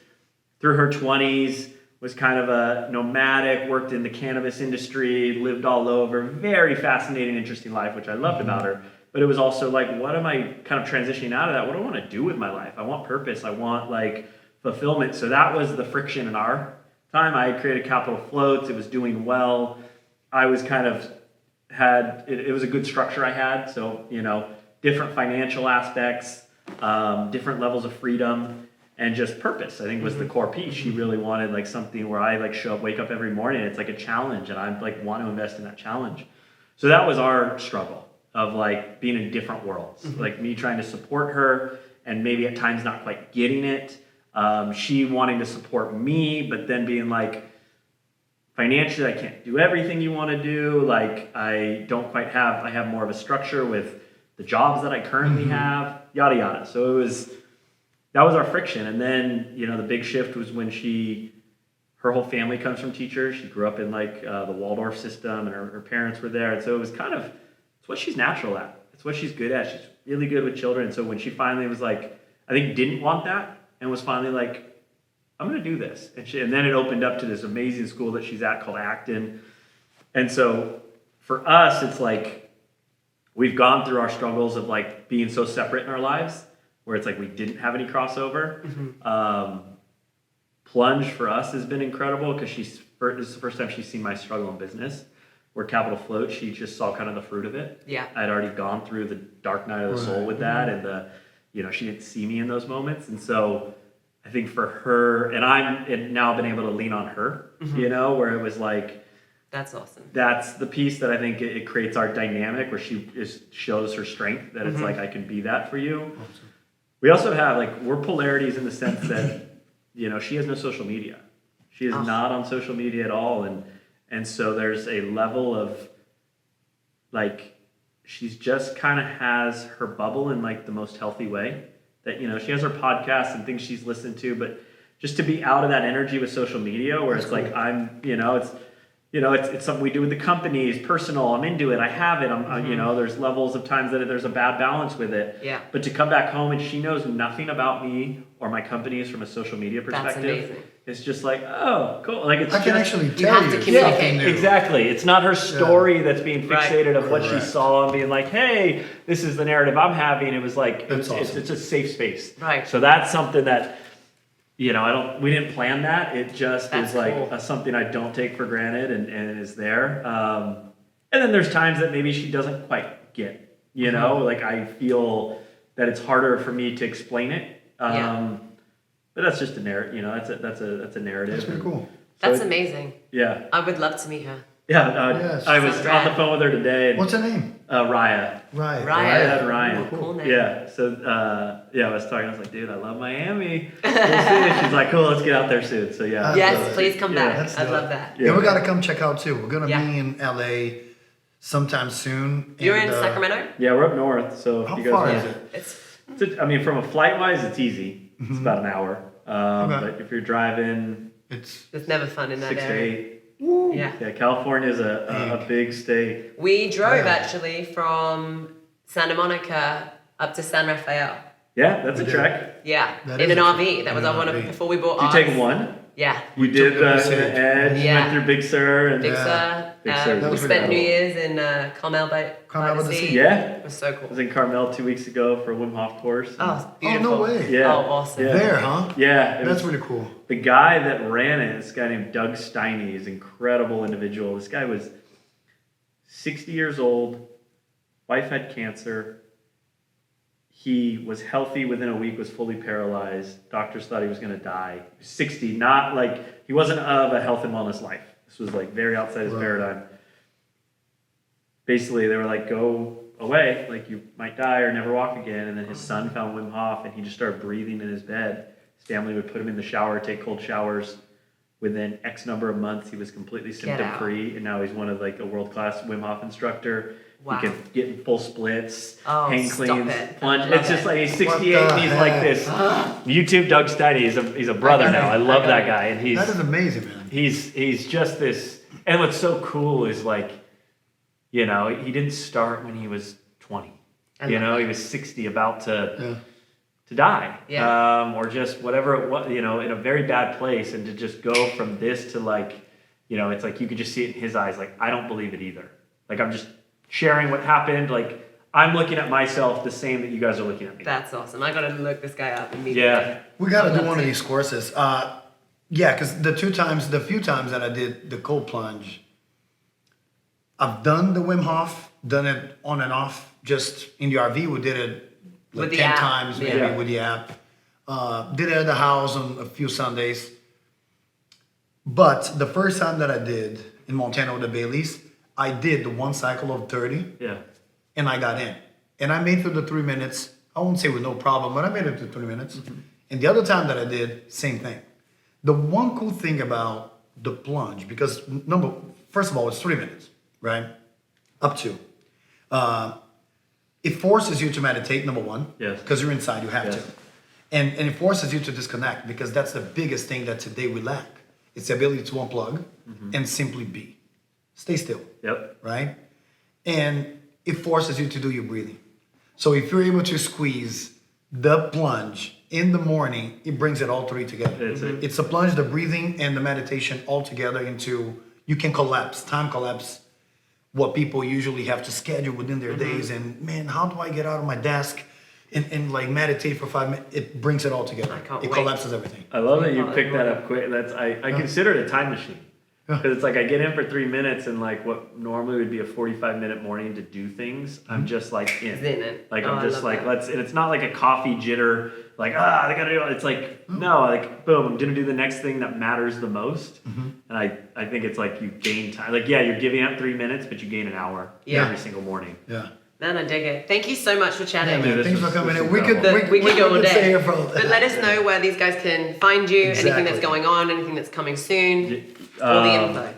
Speaker 1: through her 20s, was kind of a nomadic, worked in the cannabis industry, lived all over, very fascinating, interesting life, which I loved about her. But it was also like, what am I kind of transitioning out of that? What do I want to do with my life? I want purpose. I want like fulfillment. So that was the friction in our time. I had created capital floats. It was doing well. I was kind of it was a good structure I had. So, you know, different financial aspects, different levels of freedom, and just purpose, I think, was the core piece. She really wanted like something where I like wake up every morning. It's like a challenge, and I like want to invest in that challenge. So that was our struggle of like being in different worlds, like me trying to support her and maybe at times not quite getting it. She wanting to support me, but then being like, financially, I can't do everything you want to do. Like I have more of a structure with the jobs that I currently have, yada, yada. So that was our friction. And then, the big shift was when her whole family comes from teachers. She grew up in like the Waldorf system, and her parents were there. And so it was it's what she's natural at. It's what she's good at. She's really good with children. So when she finally was like, I think didn't want that, and was finally like, I'm going to do this. And then it opened up to this amazing school that she's at called Acton. And so for us, it's like, we've gone through our struggles of like being so separate in our lives, where it's like we didn't have any crossover. Plunge for us has been incredible because this is the first time she's seen my struggle in business. Where Capital Float, she just saw kind of the fruit of it.
Speaker 2: Yeah.
Speaker 1: I'd already gone through the dark night of the soul with that, and she didn't see me in those moments. And so I think for her, and I've now been able to lean on her, where it was like,
Speaker 2: that's awesome.
Speaker 1: That's the piece that I think it creates our dynamic, where she shows her strength, that it's like, I can be that for you. Awesome. We also have we're polarities in the sense that, she has no social media. She is not on social media at all. And so there's a level of she's just kind of has her bubble in like the most healthy way, that, she has her podcasts and things she's listened to, but just to be out of that energy with social media where it's like, I'm, it's something we do with the company. It's personal. I'm into it. I have it. There's levels of times that there's a bad balance with it.
Speaker 2: Yeah.
Speaker 1: But to come back home and she knows nothing about me or my companies from a social media perspective.
Speaker 2: That's amazing.
Speaker 1: It's just like, oh, cool. Like it's
Speaker 4: I can actually tell
Speaker 2: have to communicate.
Speaker 1: Exactly. It's not her story that's being fixated of what she saw and being like, hey, this is the narrative I'm having. It was like, it's a safe space.
Speaker 2: Right.
Speaker 1: So that's something that, we didn't plan that. It just
Speaker 2: That's
Speaker 1: is like
Speaker 2: cool.
Speaker 1: something I don't take for granted and is there. And then there's times that maybe she doesn't quite get, like I feel that it's harder for me to explain it. But that's just a narrative, that's a narrative.
Speaker 4: That's pretty cool.
Speaker 2: That's amazing.
Speaker 1: Yeah.
Speaker 2: I would love to meet her.
Speaker 1: Yeah, I was on the phone with her today.
Speaker 4: What's her name?
Speaker 1: Raya.
Speaker 2: Ryan.
Speaker 1: Ooh,
Speaker 2: cool name.
Speaker 1: Yeah. So I was talking. I was like, dude, I love Miami. We'll see. She's like, cool. Let's get out there soon. So yeah.
Speaker 2: Yes, please come back.
Speaker 4: That's
Speaker 2: I'd
Speaker 4: dope.
Speaker 2: love that.
Speaker 4: Yeah, we got to come check out too. We're gonna be in LA sometime soon.
Speaker 2: You're in Sacramento?
Speaker 1: Yeah, we're up north. So if
Speaker 4: How
Speaker 1: you guys
Speaker 4: far
Speaker 1: want
Speaker 4: is it?
Speaker 1: to, from a flight wise, it's easy. It's about an hour. But if you're driving,
Speaker 4: It's
Speaker 2: never fun in that
Speaker 1: 6 to
Speaker 2: area.
Speaker 1: 8.
Speaker 2: Yeah.
Speaker 1: Yeah, California is a big state.
Speaker 2: We drove actually from Santa Monica up to San Rafael.
Speaker 1: Yeah, that's a trek.
Speaker 2: Yeah,
Speaker 4: That
Speaker 2: in
Speaker 4: is
Speaker 2: an
Speaker 4: a
Speaker 2: RV.
Speaker 4: trek.
Speaker 2: That was
Speaker 4: In
Speaker 2: on
Speaker 4: an
Speaker 2: one of
Speaker 4: RV.
Speaker 2: before we bought
Speaker 1: Did
Speaker 2: ours.
Speaker 1: you take one?
Speaker 2: Yeah.
Speaker 1: We did
Speaker 4: took
Speaker 1: the
Speaker 4: Osage.
Speaker 1: Edge,
Speaker 2: Yeah.
Speaker 1: went through Big Sur. And
Speaker 2: Big
Speaker 4: Yeah.
Speaker 2: Sur.
Speaker 1: Big Sur. That
Speaker 2: We
Speaker 1: was
Speaker 2: spent
Speaker 4: pretty
Speaker 2: New
Speaker 4: cool.
Speaker 2: Year's in Carmel by the Sea.
Speaker 1: Yeah.
Speaker 2: It was so
Speaker 1: I
Speaker 2: cool.
Speaker 1: was in Carmel 2 weeks ago for a Wim Hof course.
Speaker 2: Oh, it's
Speaker 4: Oh,
Speaker 2: beautiful.
Speaker 4: no way.
Speaker 1: Yeah.
Speaker 2: Oh, awesome.
Speaker 1: Yeah.
Speaker 4: There, huh?
Speaker 1: Yeah.
Speaker 4: That's really cool.
Speaker 1: The guy that ran it, this guy named Doug Steiny, is an incredible individual. This guy was 60 years old, wife had cancer. He was healthy within a week, was fully paralyzed. Doctors thought he was going to die. 60, not like, he wasn't of a health and wellness life. This was like very outside his paradigm. Basically, they were like, go away, like you might die or never walk again. And then his son found Wim Hof and he just started breathing in his bed. His family would put him in the shower, take cold showers. Within X number of months, he was completely symptom-free, and now he's one of like a world-class Wim Hof instructor.
Speaker 2: Wow.
Speaker 1: He can get in full splits,
Speaker 2: Oh,
Speaker 1: hang
Speaker 2: stop
Speaker 1: cleans,
Speaker 2: it.
Speaker 1: plunge.
Speaker 2: Love
Speaker 1: It's just
Speaker 2: it.
Speaker 1: like he's 68
Speaker 4: What the
Speaker 1: and he's like
Speaker 4: heck?
Speaker 1: this. YouTube Doug Steiny, he's a brother now. I love that guy, and
Speaker 4: That is amazing, man.
Speaker 1: he's just this. And what's so cool is like, he didn't start when he was 20.
Speaker 2: I love
Speaker 1: He was 60, about to
Speaker 4: Yeah.
Speaker 1: die,
Speaker 2: Yeah.
Speaker 1: or just whatever it was, in a very bad place, and to just go from this to like, it's like you could just see it in his eyes, like, I don't believe it either. Like, I'm just sharing what happened, like, I'm looking at myself the same that you guys are looking at me.
Speaker 2: That's awesome. I gotta look this guy up immediately.
Speaker 1: Yeah.
Speaker 4: We got to
Speaker 2: I'd
Speaker 4: do
Speaker 2: love
Speaker 4: one of
Speaker 2: to.
Speaker 4: these courses. Because the few times that I did the cold plunge, I've done the Wim Hof, done it on and off, just in the RV. We did it like
Speaker 2: With the
Speaker 4: 10
Speaker 2: app.
Speaker 4: times maybe
Speaker 1: Yeah.
Speaker 4: with the app. Did it at the house on a few Sundays. But the first time that I did in Montana with the Baileys, I did the one cycle of 30
Speaker 1: Yeah.
Speaker 4: and I got in. And I made through the 3 minutes. I won't say with no problem, but I made it to 3 minutes. And the other time that I did, same thing. The one cool thing about the plunge, because first of all, it's 3 minutes, right? Up to. It forces you to meditate, number one.
Speaker 1: Yes.
Speaker 4: Because you're inside, you have
Speaker 1: Yes.
Speaker 4: to. And it forces you to disconnect because that's the biggest thing that today we lack. It's the ability to unplug and simply be. Stay still.
Speaker 1: Yep.
Speaker 4: Right? And it forces you to do your breathing. So if you're able to squeeze the plunge in the morning, it brings it all three together. It's the plunge, the breathing, and the meditation all together into, you can time collapse what people usually have to schedule within their days. And man, how do I get out of my desk and like meditate for 5 minutes? It brings it all together. It collapses everything.
Speaker 1: I love that you picked that up quick. I consider it a time machine. Because it's like I get in for 3 minutes and like what normally would be a 45-minute morning to do things, I'm just like in. Like I'm just like, and it's not like a coffee jitter, like, I gotta do it. It's like, no, like, boom, I'm gonna do the next thing that matters the most. And I think it's like you gain time. Like, yeah, you're giving up 3 minutes, but you gain an hour every single morning.
Speaker 4: Yeah.
Speaker 2: Man, I dig it. Thank you so much for chatting.
Speaker 4: Yeah, man, thanks for coming in. We could
Speaker 2: go all day.
Speaker 4: Here for all
Speaker 2: but let us know where these guys can find you, anything that's going on, anything that's coming soon, all the info.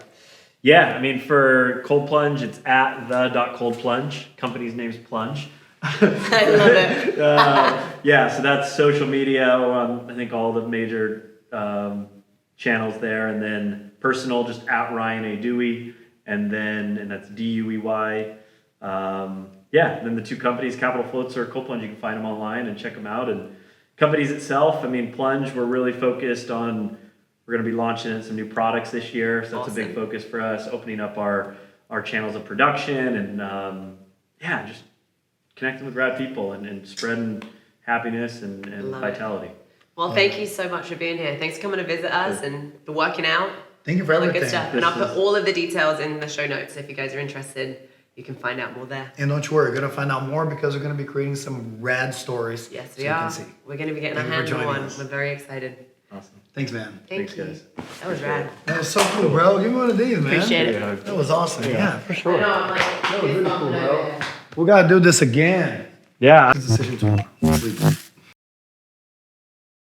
Speaker 1: Yeah, I mean, for Cold Plunge, it's at the.coldplunge. Company's name's Plunge.
Speaker 2: I love it.
Speaker 1: Yeah, so that's social media on, I think, all the major channels there. And then personal, just at Ryan A. Duey. And that's D-U-E-Y. Then the two companies, Capital Floats or Cold Plunge, you can find them online and check them out. And companies itself, I mean, Plunge, we're really focused on, we're going to be launching some new products this year. So that's a big focus for us, opening up our channels of production and, just connecting with rad people and spreading happiness and vitality.
Speaker 2: Well, thank you so much for being here. Thanks for coming to visit us and for working out.
Speaker 4: Thank you for
Speaker 2: all the
Speaker 4: everything.
Speaker 2: good stuff. And I'll put all of the details in the show notes. If you guys are interested, you can find out more there.
Speaker 4: And don't you worry, we're going to find out more because we're going to be creating some rad stories.
Speaker 2: Yes, we are. We're going to be getting our hands on one. We're very excited.
Speaker 1: Awesome.
Speaker 4: Thanks, man.
Speaker 2: Thanks, you.
Speaker 1: Guys.
Speaker 2: That was rad.
Speaker 4: That was so cool, bro. Give me one of these, man.
Speaker 2: Appreciate it.
Speaker 4: That was awesome. Yeah, for sure.
Speaker 2: I know, I'm like,
Speaker 4: That was really cool, bro. We got to do this again.
Speaker 1: Yeah.
Speaker 4: Decision tomorrow. Sleep.